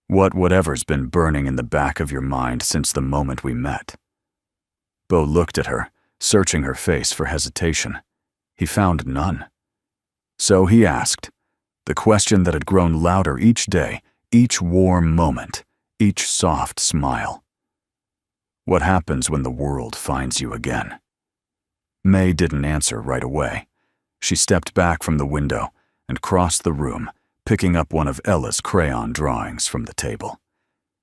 Whatever's been burning in the back of your mind since the moment we met. Bo looked at her, searching her face for hesitation. He found none. So he asked, the question that had grown louder each day, each warm moment, each soft smile. What happens when the world finds you again? May didn't answer right away. She stepped back from the window and crossed the room, picking up one of Ella's crayon drawings from the table.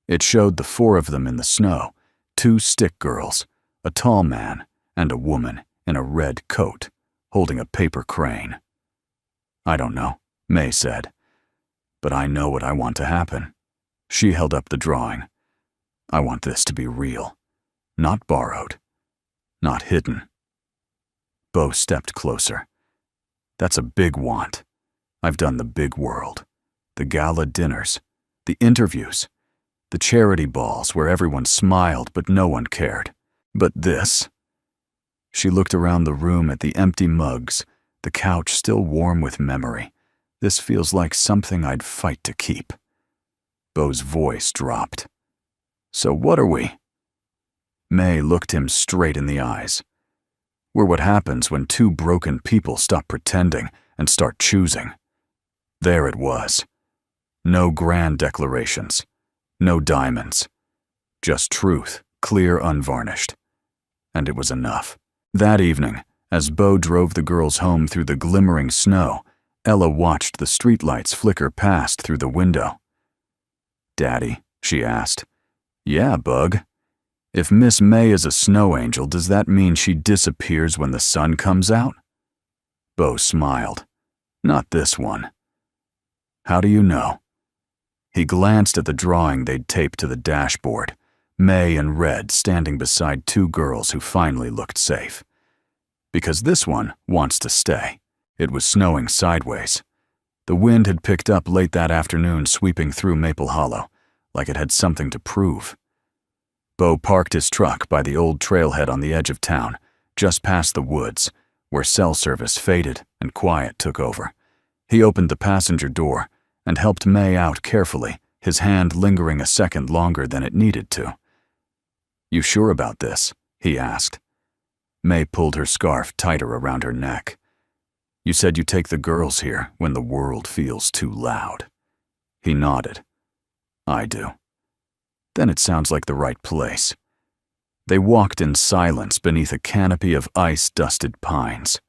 It showed the four of them in the snow, 2 stick girls, a tall man, and a woman in a red coat, holding a paper crane. I don't know, May said, but I know what I want to happen. She held up the drawing. I want this to be real, not borrowed, not hidden. Bo stepped closer. That's a big want. I've done the big world, the gala dinners, the interviews, the charity balls where everyone smiled but no one cared. But this? She looked around the room at the empty mugs, the couch still warm with memory. This feels like something I'd fight to keep. Bo's voice dropped. So what are we? May looked him straight in the eyes. We're what happens when 2 broken people stop pretending and start choosing. There it was. No grand declarations. No diamonds. Just truth, clear, unvarnished. And it was enough. That evening, as Bo drove the girls home through the glimmering snow, Ella watched the streetlights flicker past through the window. Daddy, she asked. Yeah, Bug. If Miss May is a snow angel, does that mean she disappears when the sun comes out? Bo smiled. Not this one. How do you know? He glanced at the drawing they'd taped to the dashboard, May in red standing beside 2 girls who finally looked safe. Because this one wants to stay. It was snowing sideways. The wind had picked up late that afternoon, sweeping through Maple Hollow, like it had something to prove. Bo parked his truck by the old trailhead on the edge of town, just past the woods, where cell service faded and quiet took over. He opened the passenger door and helped May out carefully, his hand lingering a second longer than it needed to. You sure about this? He asked. May pulled her scarf tighter around her neck. You said you take the girls here when the world feels too loud. He nodded. I do. Then it sounds like the right place. They walked in silence beneath a canopy of ice-dusted pines.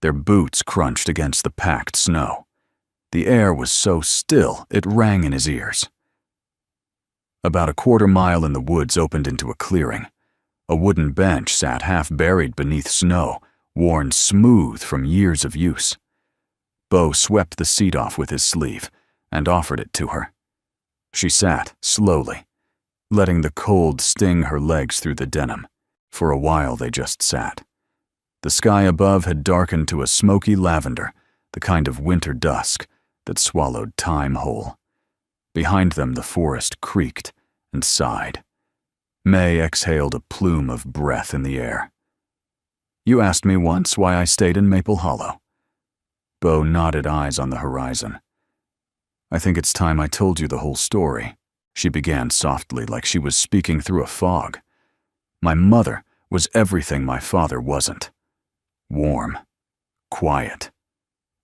Their boots crunched against the packed snow. The air was so still it rang in his ears. About a quarter mile in the woods opened into a clearing. A wooden bench sat half buried beneath snow, worn smooth from years of use. Bo swept the seat off with his sleeve and offered it to her. She sat slowly, letting the cold sting her legs through the denim. For a while they just sat. The sky above had darkened to a smoky lavender, the kind of winter dusk that swallowed time whole. Behind them the forest creaked and sighed. May exhaled a plume of breath in the air. You asked me once why I stayed in Maple Hollow. Bo nodded, eyes on the horizon. I think it's time I told you the whole story. She began softly, like she was speaking through a fog. My mother was everything my father wasn't. Warm, quiet,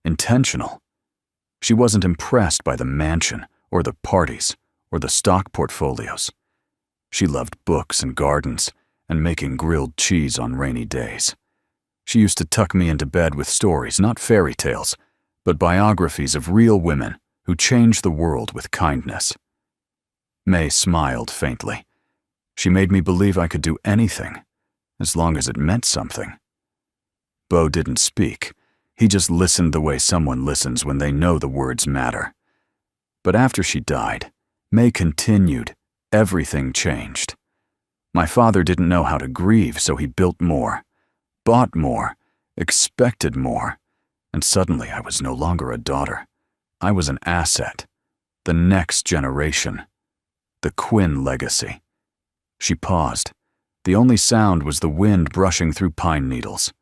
intentional. She wasn't impressed by the mansion or the parties or the stock portfolios. She loved books and gardens and making grilled cheese on rainy days. She used to tuck me into bed with stories, not fairy tales, but biographies of real women who changed the world with kindness. May smiled faintly. She made me believe I could do anything, as long as it meant something. Bo didn't speak. He just listened the way someone listens when they know the words matter. But after she died, May continued. Everything changed. My father didn't know how to grieve, so he built more, bought more, expected more, and suddenly I was no longer a daughter. I was an asset, the next generation, the Quinn legacy. She paused. The only sound was the wind brushing through pine needles.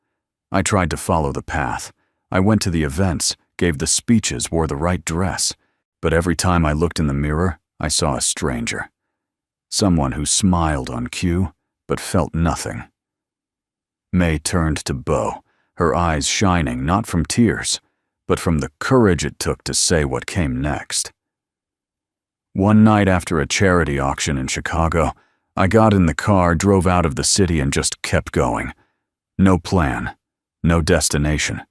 I tried to follow the path. I went to the events, gave the speeches, wore the right dress, but every time I looked in the mirror, I saw a stranger. Someone who smiled on cue, but felt nothing. May turned to Bo, her eyes shining not from tears, but from the courage it took to say what came next. One night after a charity auction in Chicago, I got in the car, drove out of the city, and just kept going. No plan, no destination,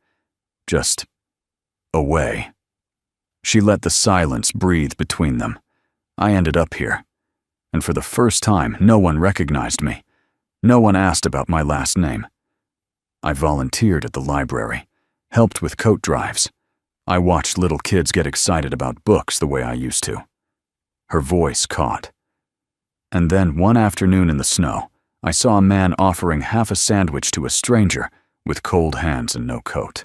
just away. She let the silence breathe between them. I ended up here. And for the first time, no one recognized me. No one asked about my last name. I volunteered at the library, helped with coat drives. I watched little kids get excited about books the way I used to. Her voice caught. And then one afternoon in the snow, I saw a man offering half a sandwich to a stranger with cold hands and no coat.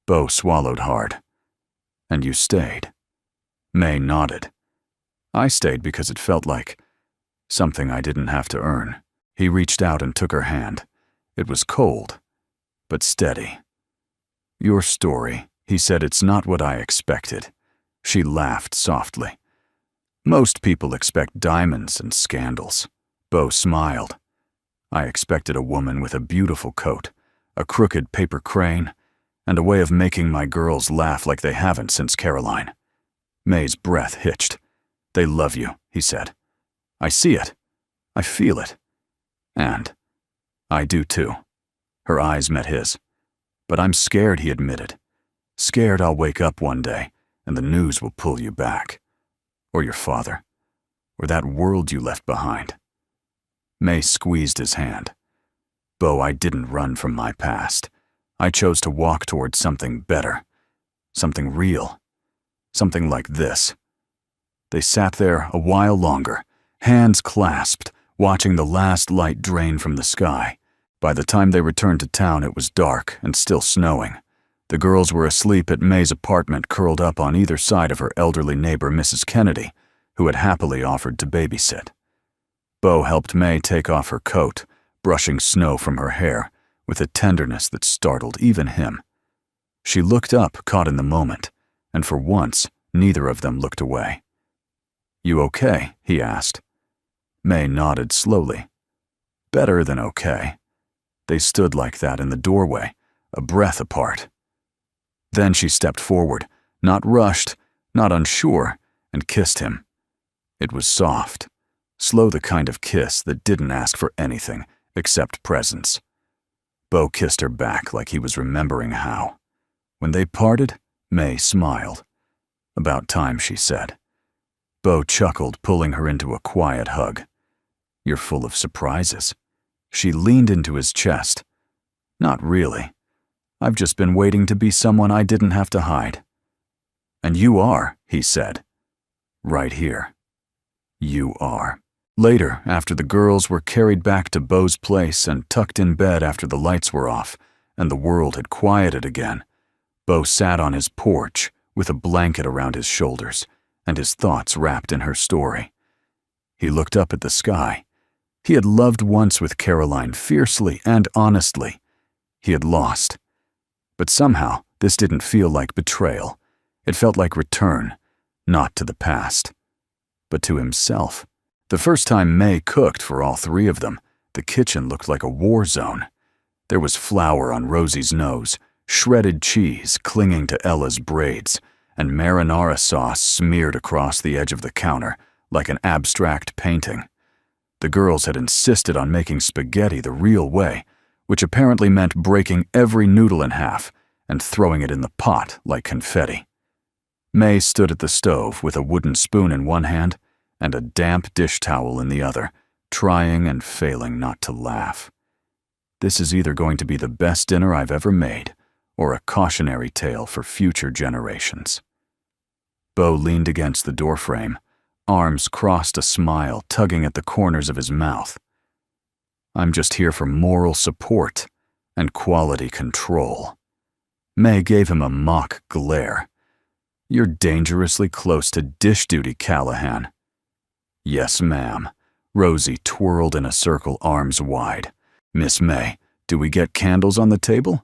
Bo swallowed hard. And you stayed. May nodded. I stayed because it felt like something I didn't have to earn. He reached out and took her hand. It was cold, but steady. Your story, he said, it's not what I expected. She laughed softly. Most people expect diamonds and scandals. Bo smiled. I expected a woman with a beautiful coat, a crooked paper crane, and a way of making my girls laugh like they haven't since Caroline. May's breath hitched. They love you, he said. I see it. I feel it. And I do too. Her eyes met his. But I'm scared, he admitted. Scared I'll wake up one day and the news will pull you back. Or your father. Or that world you left behind. May squeezed his hand. Bo, I didn't run from my past. I chose to walk towards something better. Something real. Something like this. They sat there a while longer, hands clasped, watching the last light drain from the sky. By the time they returned to town, it was dark and still snowing. The girls were asleep at May's apartment, curled up on either side of her elderly neighbor, Mrs. Kennedy, who had happily offered to babysit. Bo helped May take off her coat, brushing snow from her hair, with a tenderness that startled even him. She looked up, caught in the moment, and for once, neither of them looked away. You okay? He asked. May nodded slowly. Better than okay. They stood like that in the doorway, a breath apart. Then she stepped forward, not rushed, not unsure, and kissed him. It was soft, slow, the kind of kiss that didn't ask for anything except presence. Bo kissed her back like he was remembering how. When they parted, May smiled. About time, she said. Bo chuckled, pulling her into a quiet hug. You're full of surprises. She leaned into his chest. Not really. I've just been waiting to be someone I didn't have to hide. And you are, he said. Right here. You are. Later, after the girls were carried back to Bo's place and tucked in bed after the lights were off and the world had quieted again, Bo sat on his porch with a blanket around his shoulders and his thoughts wrapped in her story. He looked up at the sky. He had loved once with Caroline fiercely and honestly. He had lost. But somehow, this didn't feel like betrayal. It felt like return, not to the past, but to himself. The first time May cooked for all three of them, the kitchen looked like a war zone. There was flour on Rosie's nose, shredded cheese clinging to Ella's braids, and marinara sauce smeared across the edge of the counter like an abstract painting. The girls had insisted on making spaghetti the real way, which apparently meant breaking every noodle in half and throwing it in the pot like confetti. May stood at the stove with a wooden spoon in one hand and a damp dish towel in the other, trying and failing not to laugh. This is either going to be the best dinner I've ever made, or a cautionary tale for future generations. Bo leaned against the doorframe, arms crossed, a smile tugging at the corners of his mouth. I'm just here for moral support and quality control. May gave him a mock glare. You're dangerously close to dish duty, Callahan. Yes, ma'am. Rosie twirled in a circle, arms wide. Miss May, do we get candles on the table?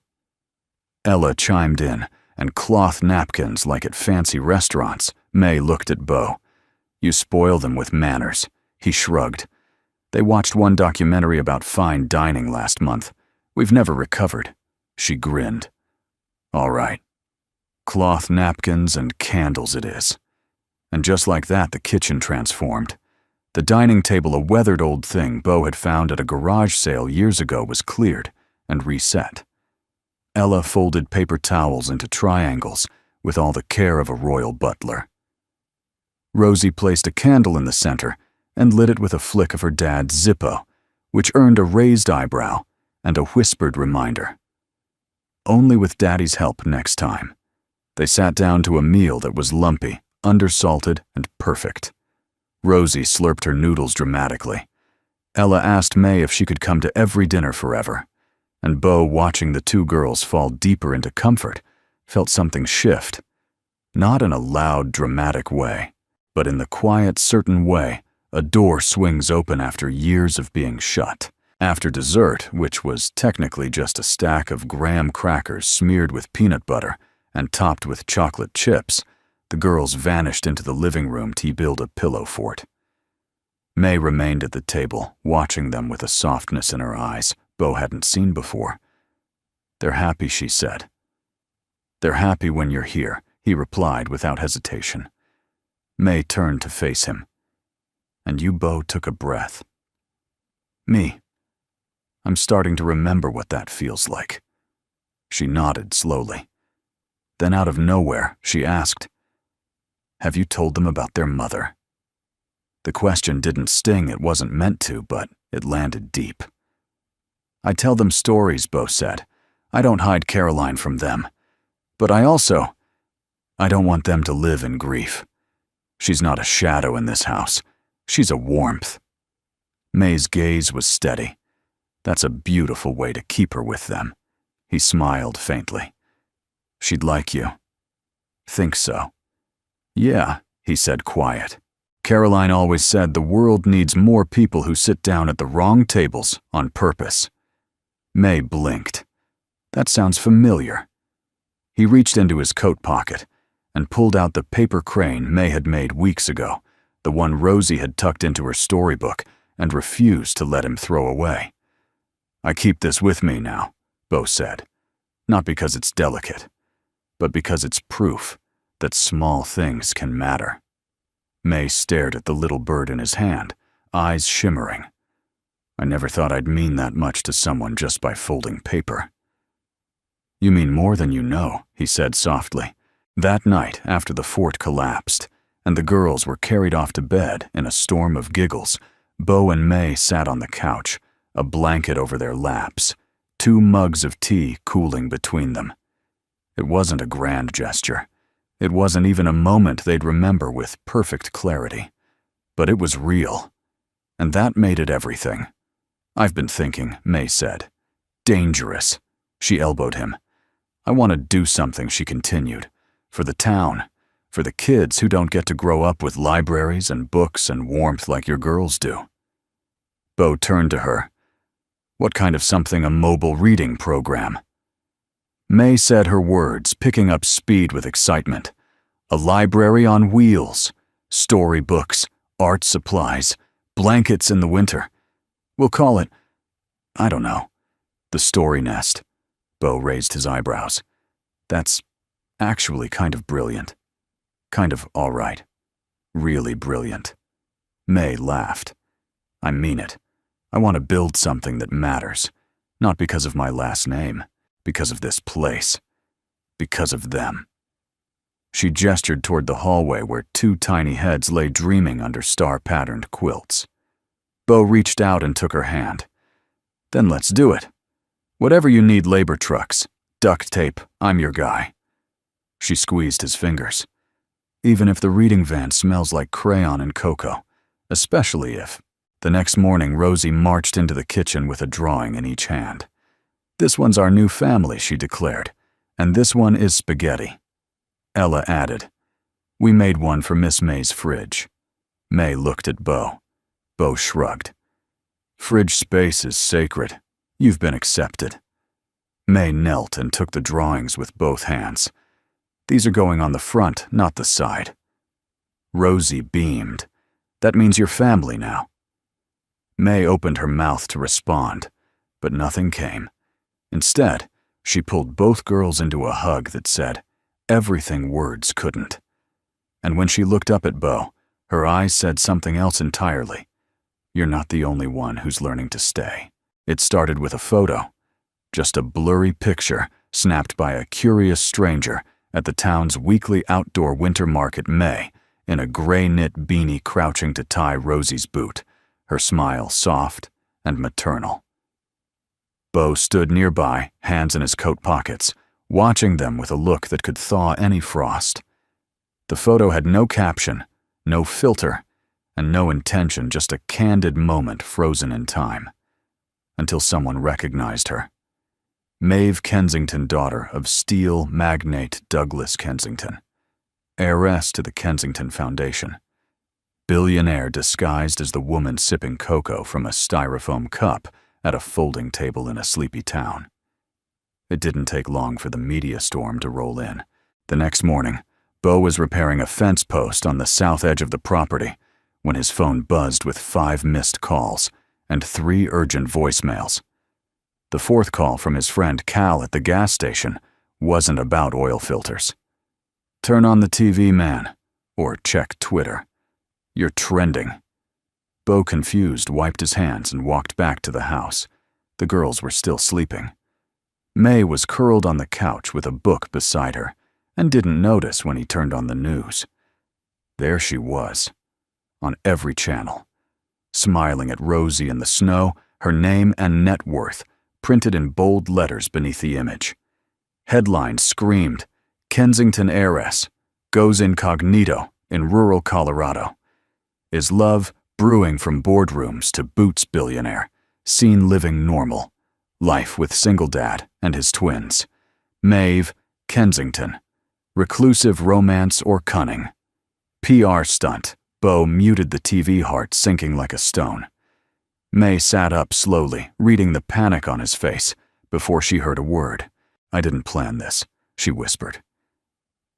Ella chimed in, and cloth napkins like at fancy restaurants. May looked at Bo. You spoil them with manners. He shrugged. They watched one documentary about fine dining last month. We've never recovered. She grinned. All right. Cloth napkins and candles it is. And just like that, the kitchen transformed. The dining table, a weathered old thing Bo had found at a garage sale years ago, was cleared and reset. Ella folded paper towels into triangles with all the care of a royal butler. Rosie placed a candle in the center and lit it with a flick of her dad's Zippo, which earned a raised eyebrow and a whispered reminder. Only with Daddy's help next time. They sat down to a meal that was lumpy, undersalted, and perfect. Rosie slurped her noodles dramatically. Ella asked May if she could come to every dinner forever, and Bo, watching the two girls fall deeper into comfort, felt something shift. Not in a loud, dramatic way, but in the quiet, certain way a door swings open after years of being shut. After dessert, which was technically just a stack of graham crackers smeared with peanut butter and topped with chocolate chips, the girls vanished into the living room to build a pillow fort. May remained at the table, watching them with a softness in her eyes Bo hadn't seen before. They're happy, she said. They're happy when you're here, he replied without hesitation. May turned to face him. And you, Bo, took a breath. Me. I'm starting to remember what that feels like. She nodded slowly. Then out of nowhere, she asked, have you told them about their mother? The question didn't sting, it wasn't meant to, but it landed deep. I tell them stories, Bo said. I don't hide Caroline from them. But I don't want them to live in grief. She's not a shadow in this house. She's a warmth. May's gaze was steady. That's a beautiful way to keep her with them. He smiled faintly. She'd like you. Think so. Yeah, he said, quiet. Caroline always said the world needs more people who sit down at the wrong tables on purpose. May blinked. That sounds familiar. He reached into his coat pocket and pulled out the paper crane May had made weeks ago, the one Rosie had tucked into her storybook and refused to let him throw away. I keep this with me now, Bo said, not because it's delicate, but because it's proof that small things can matter. May stared at the little bird in his hand, eyes shimmering. I never thought I'd mean that much to someone just by folding paper. You mean more than you know, he said softly. That night, after the fort collapsed, and the girls were carried off to bed in a storm of giggles, Bo and May sat on the couch, a blanket over their laps, 2 mugs of tea cooling between them. It wasn't a grand gesture. It wasn't even a moment they'd remember with perfect clarity. But it was real. And that made it everything. I've been thinking, May said. Dangerous. She elbowed him. I want to do something, she continued. For the town. For the kids who don't get to grow up with libraries and books and warmth like your girls do. Bo turned to her. What kind of something? A mobile reading program? May said her words, picking up speed with excitement. A library on wheels. Storybooks, art supplies, blankets in the winter. We'll call it, I don't know, the Story Nest. Bo raised his eyebrows. That's actually kind of brilliant. Kind of all right. Really brilliant. May laughed. I mean it. I want to build something that matters. Not because of my last name. Because of this place. Because of them. She gestured toward the hallway where two tiny heads lay dreaming under star-patterned quilts. Bo reached out and took her hand. Then let's do it. Whatever you need, labor trucks, duct tape, I'm your guy. She squeezed his fingers. Even if the reading van smells like crayon and cocoa, especially if. The next morning, Rosie marched into the kitchen with a drawing in each hand. This one's our new family, she declared, and this one is spaghetti. Ella added, we made one for Miss May's fridge. May looked at Bo. Bo shrugged. Fridge space is sacred. You've been accepted. May knelt and took the drawings with both hands. These are going on the front, not the side. Rosie beamed. That means you're family now. May opened her mouth to respond, but nothing came. Instead, she pulled both girls into a hug that said everything words couldn't. And when she looked up at Bo, her eyes said something else entirely. You're not the only one who's learning to stay. It started with a photo, just a blurry picture snapped by a curious stranger at the town's weekly outdoor winter market. May, in a gray knit beanie, crouching to tie Rosie's boot, her smile soft and maternal. Bo stood nearby, hands in his coat pockets, watching them with a look that could thaw any frost. The photo had no caption, no filter, and no intention, just a candid moment frozen in time. Until someone recognized her. Maeve Kensington, daughter of steel magnate Douglas Kensington, heiress to the Kensington Foundation. Billionaire disguised as the woman sipping cocoa from a styrofoam cup at a folding table in a sleepy town. It didn't take long for the media storm to roll in. The next morning, Bo was repairing a fence post on the south edge of the property when his phone buzzed with 5 missed calls and 3 urgent voicemails. The 4th call from his friend Cal at the gas station wasn't about oil filters. Turn on the TV, man, or check Twitter. You're trending. Bo, confused, wiped his hands and walked back to the house. The girls were still sleeping. May was curled on the couch with a book beside her and didn't notice when he turned on the news. There she was, on every channel, smiling at Rosie in the snow, her name and net worth printed in bold letters beneath the image. Headlines screamed, Kensington heiress, goes incognito in rural Colorado. Is love brewing from boardrooms to boots billionaire, seen living normal, life with single dad and his twins. Maeve Kensington, reclusive romance or cunning. PR stunt. Bo muted the TV, heart sinking like a stone. May sat up slowly, reading the panic on his face, before she heard a word. I didn't plan this, she whispered.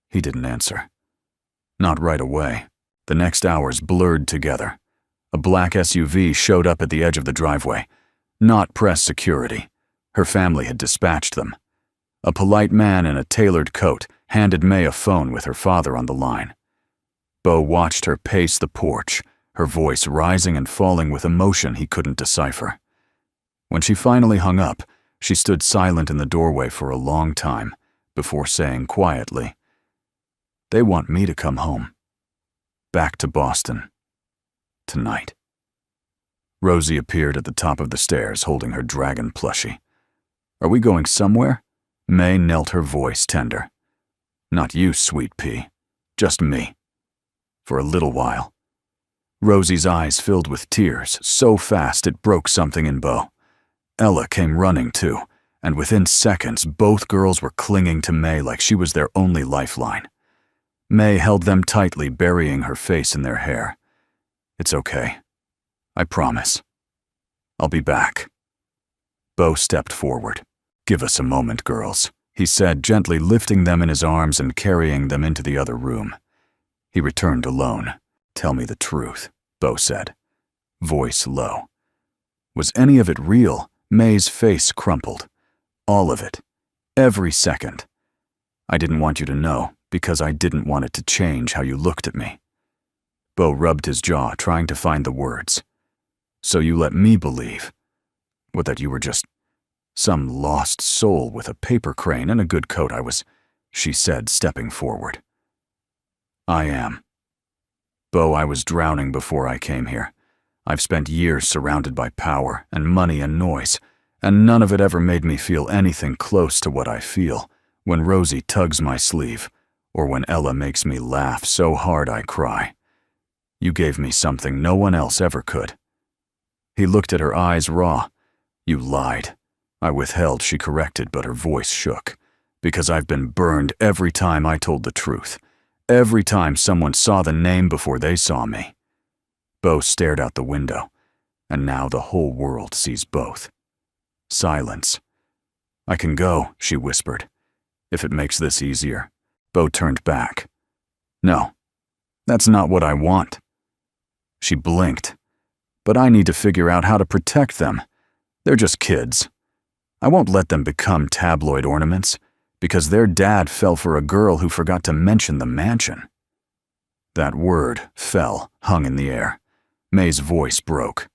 He didn't answer. Not right away. The next hours blurred together. A black SUV showed up at the edge of the driveway. Not press security. Her family had dispatched them. A polite man in a tailored coat handed May a phone with her father on the line. Bo watched her pace the porch, her voice rising and falling with emotion he couldn't decipher. When she finally hung up, she stood silent in the doorway for a long time before saying quietly, "They want me to come home. Back to Boston. Tonight." Rosie appeared at the top of the stairs holding her dragon plushie. "Are we going somewhere?" May knelt, her voice tender. "Not you, sweet pea. Just me. For a little while." Rosie's eyes filled with tears, so fast it broke something in Bo. Ella came running too, and within seconds both girls were clinging to May like she was their only lifeline. May held them tightly, burying her face in their hair. "It's okay. I promise. I'll be back." Bo stepped forward. "Give us a moment, girls," he said, gently lifting them in his arms and carrying them into the other room. He returned alone. "Tell me the truth," Bo said, voice low. Was any of it real? May's face crumpled. All of it. Every second. I didn't want you to know because I didn't want it to change how you looked at me." Bo rubbed his jaw, trying to find the words. "So you let me believe, what, that you were just some lost soul with a paper crane and a good coat she said, stepping forward. "I am. Bo, I was drowning before I came here. I've spent years surrounded by power and money and noise, and none of it ever made me feel anything close to what I feel when Rosie tugs my sleeve, or when Ella makes me laugh so hard I cry. You gave me something no one else ever could." He looked at her eyes raw. "You lied." I withheld, she corrected, but her voice shook. "Because I've been burned every time I told the truth. Every time someone saw the name before they saw me." Bo stared out the window, and now the whole world sees both. Silence. "I can go," she whispered. "If it makes this easier." Bo turned back. "No, that's not what I want." She blinked. "But I need to figure out how to protect them. They're just kids. I won't let them become tabloid ornaments, because their dad fell for a girl who forgot to mention the mansion." That word, fell, hung in the air. May's voice broke.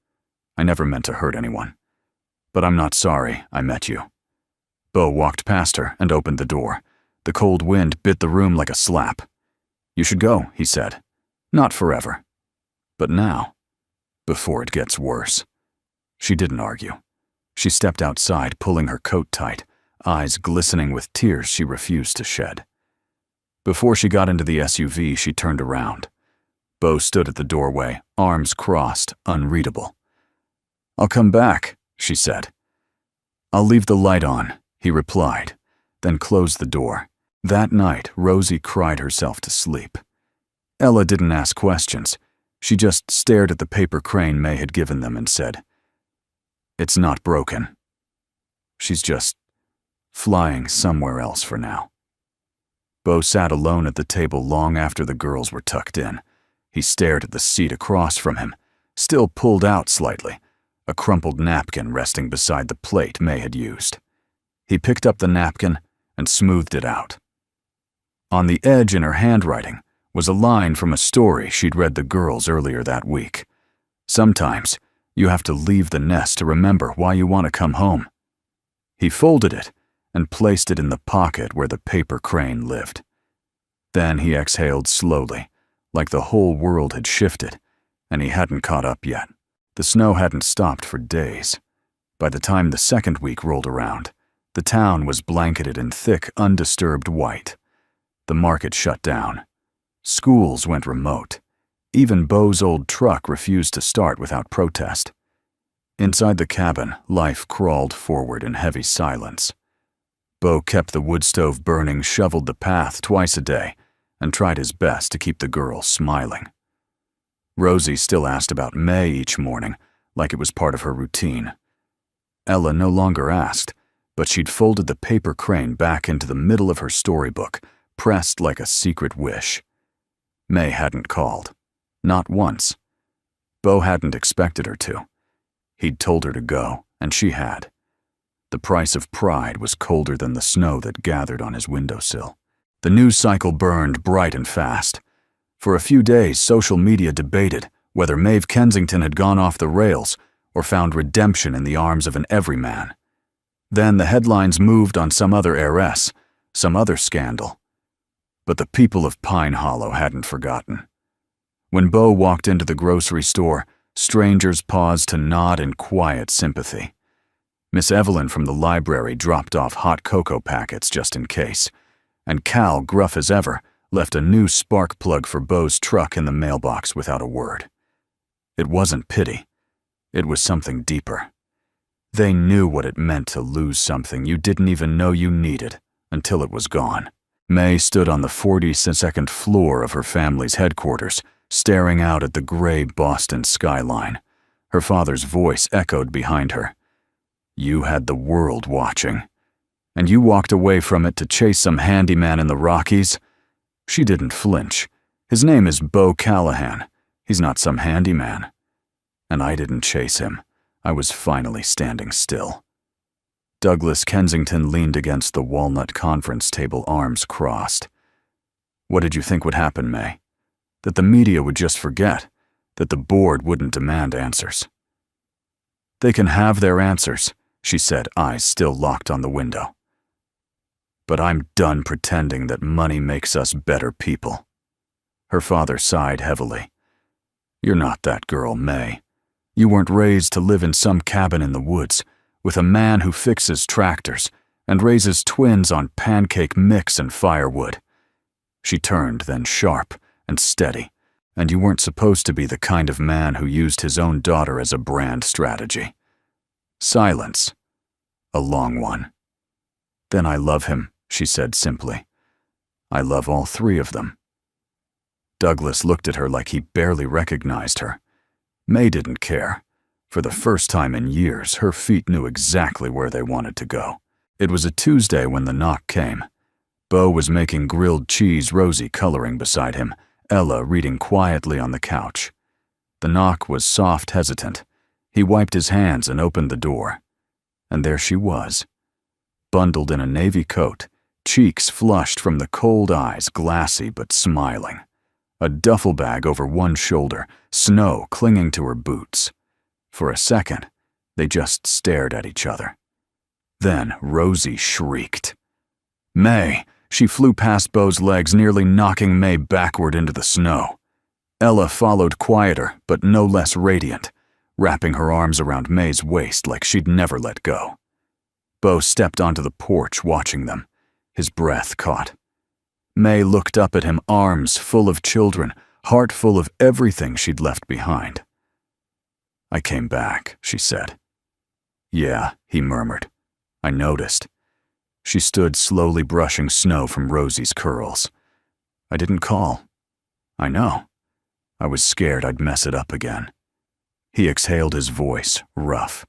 "I never meant to hurt anyone. But I'm not sorry I met you." Bo walked past her and opened the door. The cold wind bit the room like a slap. "You should go," he said. "Not forever. But now, before it gets worse." She didn't argue. She stepped outside, pulling her coat tight, eyes glistening with tears she refused to shed. Before she got into the SUV, she turned around. Bo stood at the doorway, arms crossed, unreadable. "I'll come back," she said. "I'll leave the light on," he replied, then closed the door. That night, Rosie cried herself to sleep. Ella didn't ask questions. She just stared at the paper crane May had given them and said, "It's not broken. She's just flying somewhere else for now." Bo sat alone at the table long after the girls were tucked in. He stared at the seat across from him, still pulled out slightly, a crumpled napkin resting beside the plate May had used. He picked up the napkin and smoothed it out. On the edge in her handwriting was a line from a story she'd read the girls earlier that week. "Sometimes you have to leave the nest to remember why you want to come home." He folded it and placed it in the pocket where the paper crane lived. Then he exhaled slowly, like the whole world had shifted, and he hadn't caught up yet. The snow hadn't stopped for days. By the time the second week rolled around, the town was blanketed in thick, undisturbed white. The market shut down. Schools went remote. Even Bo's old truck refused to start without protest. Inside the cabin, life crawled forward in heavy silence. Bo kept the wood stove burning, shoveled the path twice a day, and tried his best to keep the girls smiling. Rosie still asked about May each morning, like it was part of her routine. Ella no longer asked, but she'd folded the paper crane back into the middle of her storybook, pressed like a secret wish. May hadn't called. Not once. Bo hadn't expected her to. He'd told her to go, and she had. The price of pride was colder than the snow that gathered on his windowsill. The news cycle burned bright and fast. For a few days, social media debated whether Maeve Kensington had gone off the rails or found redemption in the arms of an everyman. Then the headlines moved on some other heiress, some other scandal. But the people of Pine Hollow hadn't forgotten. When Bo walked into the grocery store, strangers paused to nod in quiet sympathy. Miss Evelyn from the library dropped off hot cocoa packets just in case, and Cal, gruff as ever, left a new spark plug for Bo's truck in the mailbox without a word. It wasn't pity. It was something deeper. They knew what it meant to lose something you didn't even know you needed until it was gone. May stood on the 42nd floor of her family's headquarters, staring out at the gray Boston skyline. Her father's voice echoed behind her. "You had the world watching. And you walked away from it to chase some handyman in the Rockies?" She didn't flinch. "His name is Bo Callahan. He's not some handyman." "And I didn't chase him. I was finally standing still." Douglas Kensington leaned against the walnut conference table, arms crossed. What did you think would happen, May? That the media would just forget, that the board wouldn't demand answers. They can have their answers, she said, eyes still locked on the window. But I'm done pretending that money makes us better people. Her father sighed heavily. You're not that girl, May. You weren't raised to live in some cabin in the woods with a man who fixes tractors and raises twins on pancake mix and firewood. She turned, then sharp and steady, and you weren't supposed to be the kind of man who used his own daughter as a brand strategy. Silence. A long one. Then I love him, she said simply. I love all three of them. Douglas looked at her like he barely recognized her. May didn't care. For the first time in years, her feet knew exactly where they wanted to go. It was a Tuesday when the knock came. Beau was making grilled cheese, Rosie coloring beside him, Ella reading quietly on the couch. The knock was soft, hesitant. He wiped his hands and opened the door. And there she was, bundled in a navy coat, cheeks flushed from the cold eyes, glassy but smiling. A duffel bag over one shoulder, snow clinging to her boots. For a second, they just stared at each other. Then Rosie shrieked. May! She flew past Beau's legs, nearly knocking May backward into the snow. Ella followed, quieter but no less radiant, wrapping her arms around May's waist like she'd never let go. Beau stepped onto the porch, watching them, his breath caught. May looked up at him, arms full of children, heart full of everything she'd left behind. I came back, she said. Yeah, he murmured. I noticed. She stood slowly brushing snow from Rosie's curls. I didn't call. I know. I was scared I'd mess it up again. He exhaled, his voice rough.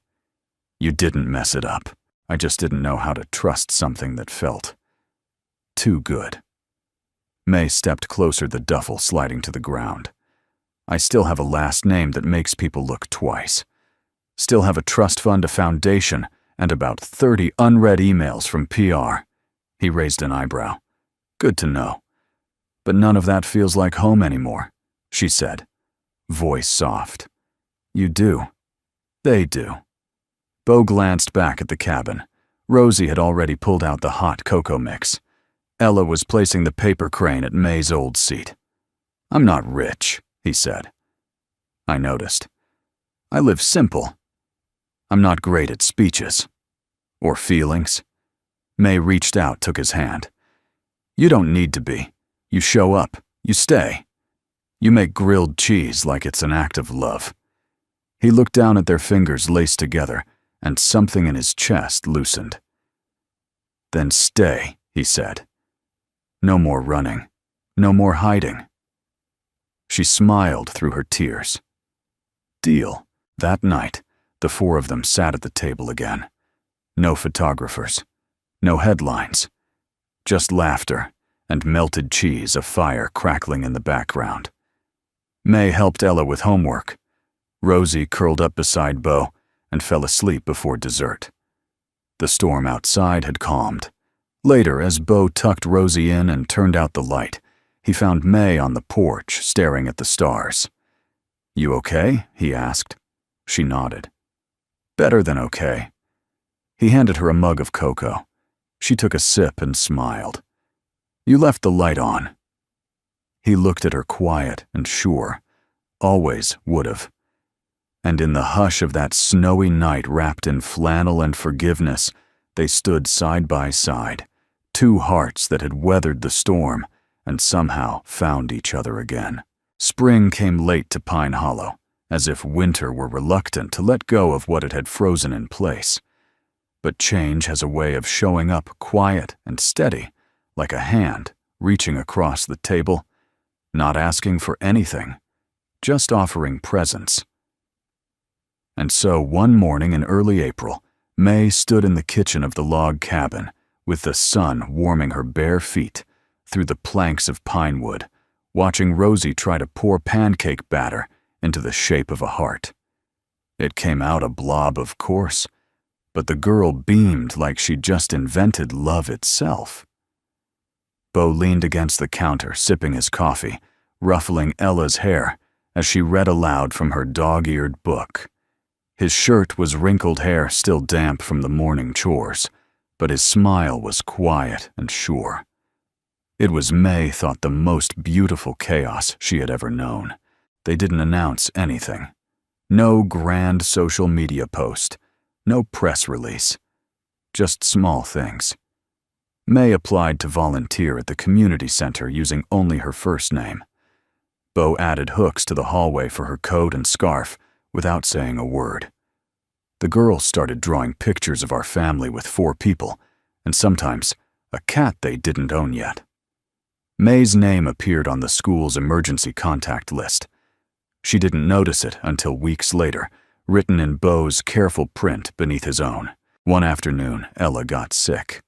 You didn't mess it up. I just didn't know how to trust something that felt too good. May stepped closer, the duffel sliding to the ground. I still have a last name that makes people look twice. Still have a trust fund, a foundation, and about 30 unread emails from PR. He raised an eyebrow. Good to know. But none of that feels like home anymore, she said, voice soft. You do. They do. Beau glanced back at the cabin. Rosie had already pulled out the hot cocoa mix. Ella was placing the paper crane at May's old seat. I'm not rich, he said. I noticed. I live simple. I'm not great at speeches. Or feelings. May reached out, took his hand. You don't need to be. You show up. You stay. You make grilled cheese like it's an act of love. He looked down at their fingers laced together, and something in his chest loosened. Then stay, he said. No more running. No more hiding. She smiled through her tears. Deal. That night, the four of them sat at the table again. No photographers. No headlines. Just laughter and melted cheese, a fire crackling in the background. May helped Ella with homework. Rosie curled up beside Beau and fell asleep before dessert. The storm outside had calmed. Later, as Beau tucked Rosie in and turned out the light, he found May on the porch, staring at the stars. You okay? He asked. She nodded. Better than okay. He handed her a mug of cocoa. She took a sip and smiled. You left the light on. He looked at her, quiet and sure. Always would've. And in the hush of that snowy night, wrapped in flannel and forgiveness, they stood side by side, two hearts that had weathered the storm and somehow found each other again. Spring came late to Pine Hollow, as if winter were reluctant to let go of what it had frozen in place. But change has a way of showing up quiet and steady, like a hand reaching across the table, not asking for anything, just offering presence. And so one morning in early April, May stood in the kitchen of the log cabin, with the sun warming her bare feet through the planks of pine wood, watching Rosie try to pour pancake batter into the shape of a heart. It came out a blob, of course, but the girl beamed like she'd just invented love itself. Bo leaned against the counter, sipping his coffee, ruffling Ella's hair as she read aloud from her dog-eared book. His shirt was wrinkled hair still damp from the morning chores, but his smile was quiet and sure. It was May thought the most beautiful chaos she had ever known. They didn't announce anything. No grand social media post, no press release. Just small things. May applied to volunteer at the community center using only her first name. Bo added hooks to the hallway for her coat and scarf without saying a word. The girls started drawing pictures of our family with 4 people, and sometimes a cat they didn't own yet. May's name appeared on the school's emergency contact list. She didn't notice it until weeks later, written in Bo's careful print beneath his own. One afternoon, Ella got sick.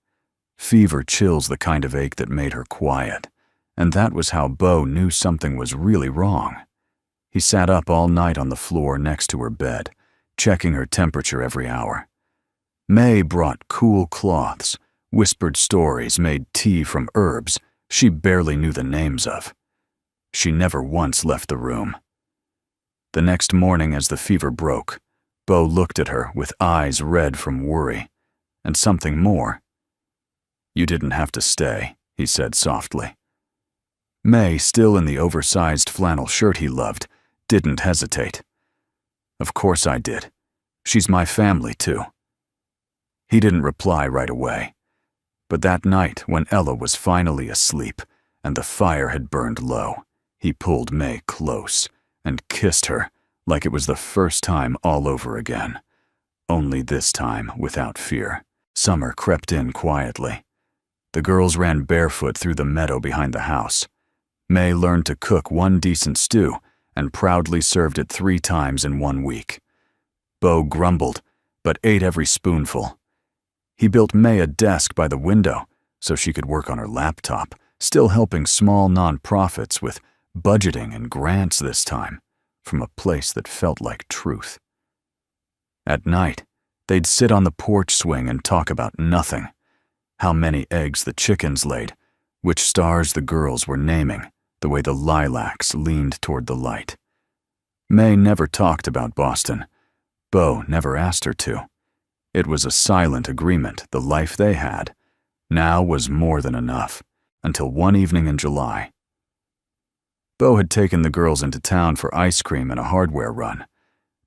Fever chills the kind of ache that made her quiet, and that was how Bo knew something was really wrong. He sat up all night on the floor next to her bed, checking her temperature every hour. May brought cool cloths, whispered stories, made tea from herbs she barely knew the names of. She never once left the room. The next morning, as the fever broke, Bo looked at her with eyes red from worry, and something more. "You didn't have to stay," he said softly. May, still in the oversized flannel shirt he loved, didn't hesitate. "Of course I did. She's my family, too." He didn't reply right away. But that night, when Ella was finally asleep and the fire had burned low, he pulled May close and kissed her like it was the first time all over again. Only this time without fear. Summer crept in quietly. The girls ran barefoot through the meadow behind the house. May learned to cook one decent stew and proudly served it 3 times in 1 week. Bo grumbled, but ate every spoonful. He built May a desk by the window so she could work on her laptop, still helping small nonprofits with budgeting and grants this time, from a place that felt like truth. At night, they'd sit on the porch swing and talk about nothing. How many eggs the chickens laid, which stars the girls were naming, the way the lilacs leaned toward the light. May never talked about Boston. Bo never asked her to. It was a silent agreement. The life they had now was more than enough, until one evening in July. Bo had taken the girls into town for ice cream and a hardware run.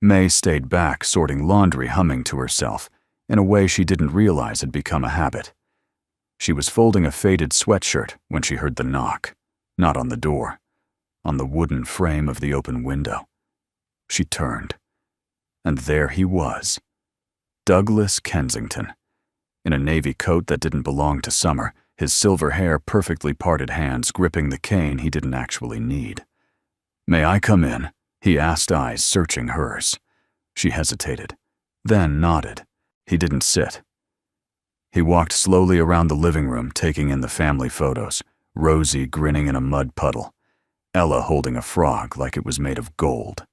May stayed back, sorting laundry, humming to herself, in a way she didn't realize had become a habit. She was folding a faded sweatshirt when she heard the knock, not on the door, on the wooden frame of the open window. She turned, and there he was. Douglas Kensington, in a navy coat that didn't belong to Summer, his silver hair perfectly parted hands gripping the cane he didn't actually need. "May I come in?" he asked, eyes searching hers. She hesitated, then nodded. He didn't sit. He walked slowly around the living room, taking in the family photos, Rosie grinning in a mud puddle, Ella holding a frog like it was made of gold.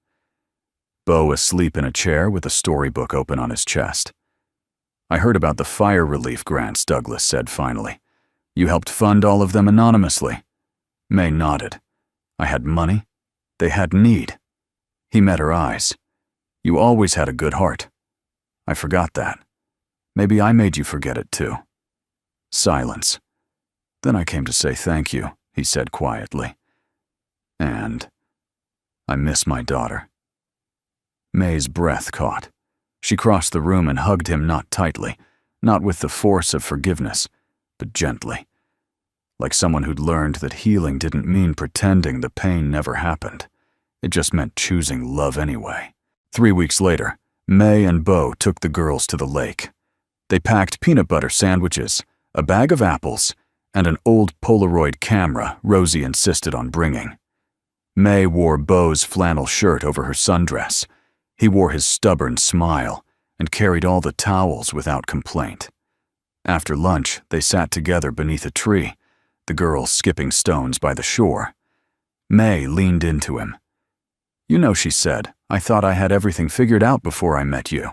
Bo asleep in a chair with a storybook open on his chest. "I heard about the fire relief grants," Douglas said finally. "You helped fund all of them anonymously." May nodded. "I had money. They had need." He met her eyes. "You always had a good heart. I forgot that. Maybe I made you forget it too." Silence. "Then I came to say thank you," he said quietly. "And I miss my daughter." May's breath caught. She crossed the room and hugged him, not tightly, not with the force of forgiveness, but gently, like someone who'd learned that healing didn't mean pretending the pain never happened. It just meant choosing love anyway. 3 weeks later, May and Bo took the girls to the lake. They packed peanut butter sandwiches, a bag of apples, and an old Polaroid camera Rosie insisted on bringing. May wore Bo's flannel shirt over her sundress. He wore his stubborn smile and carried all the towels without complaint. After lunch, they sat together beneath a tree, the girls skipping stones by the shore. May leaned into him. "You know," she said, "I thought I had everything figured out before I met you."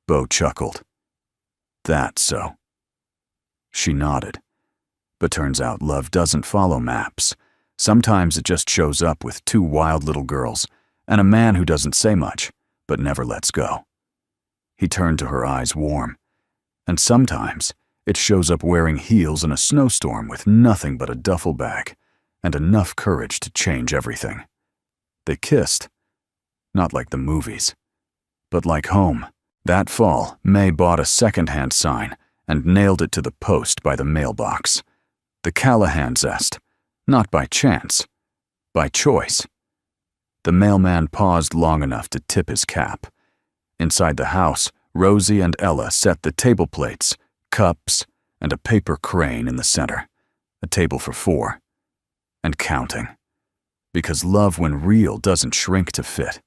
Bo chuckled. that so?" She nodded. But turns out love doesn't follow maps. Sometimes it just shows up with two wild little girls and a man who doesn't say much, but never lets go. He turned to her, eyes warm. And sometimes it shows up wearing heels in a snowstorm with nothing but a duffel bag and enough courage to change everything. They kissed, not like the movies, but like home. That fall, May bought a second-hand sign and nailed it to the post by the mailbox. The Callahan Zest, not by chance, by choice. The mailman paused long enough to tip his cap. Inside the house, Rosie and Ella set the table plates, cups, and a paper crane in the center, a table for 4, and counting. Because love, when real, doesn't shrink to fit.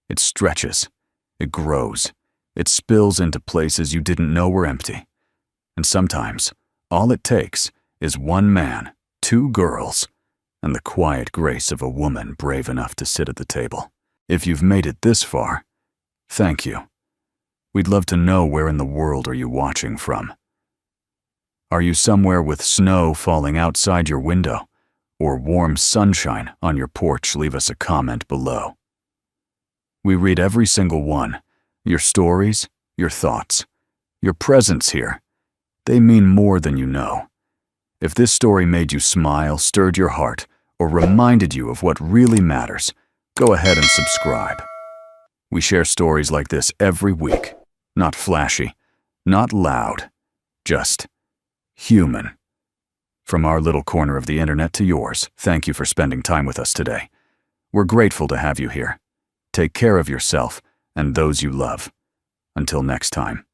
It stretches, it grows, it spills into places you didn't know were empty. And sometimes, all it takes is one man, 2 girls, and the quiet grace of a woman brave enough to sit at the table. If you've made it this far, thank you. We'd love to know, where in the world are you watching from? Are you somewhere with snow falling outside your window or warm sunshine on your porch? Leave us a comment below. We read every single one, your stories, your thoughts, your presence here. They mean more than you know. If this story made you smile, stirred your heart, or reminded you of what really matters, go ahead and subscribe. We share stories like this every week. Not flashy, not loud, just human. From our little corner of the internet to yours, thank you for spending time with us today. We're grateful to have you here. Take care of yourself and those you love. Until next time.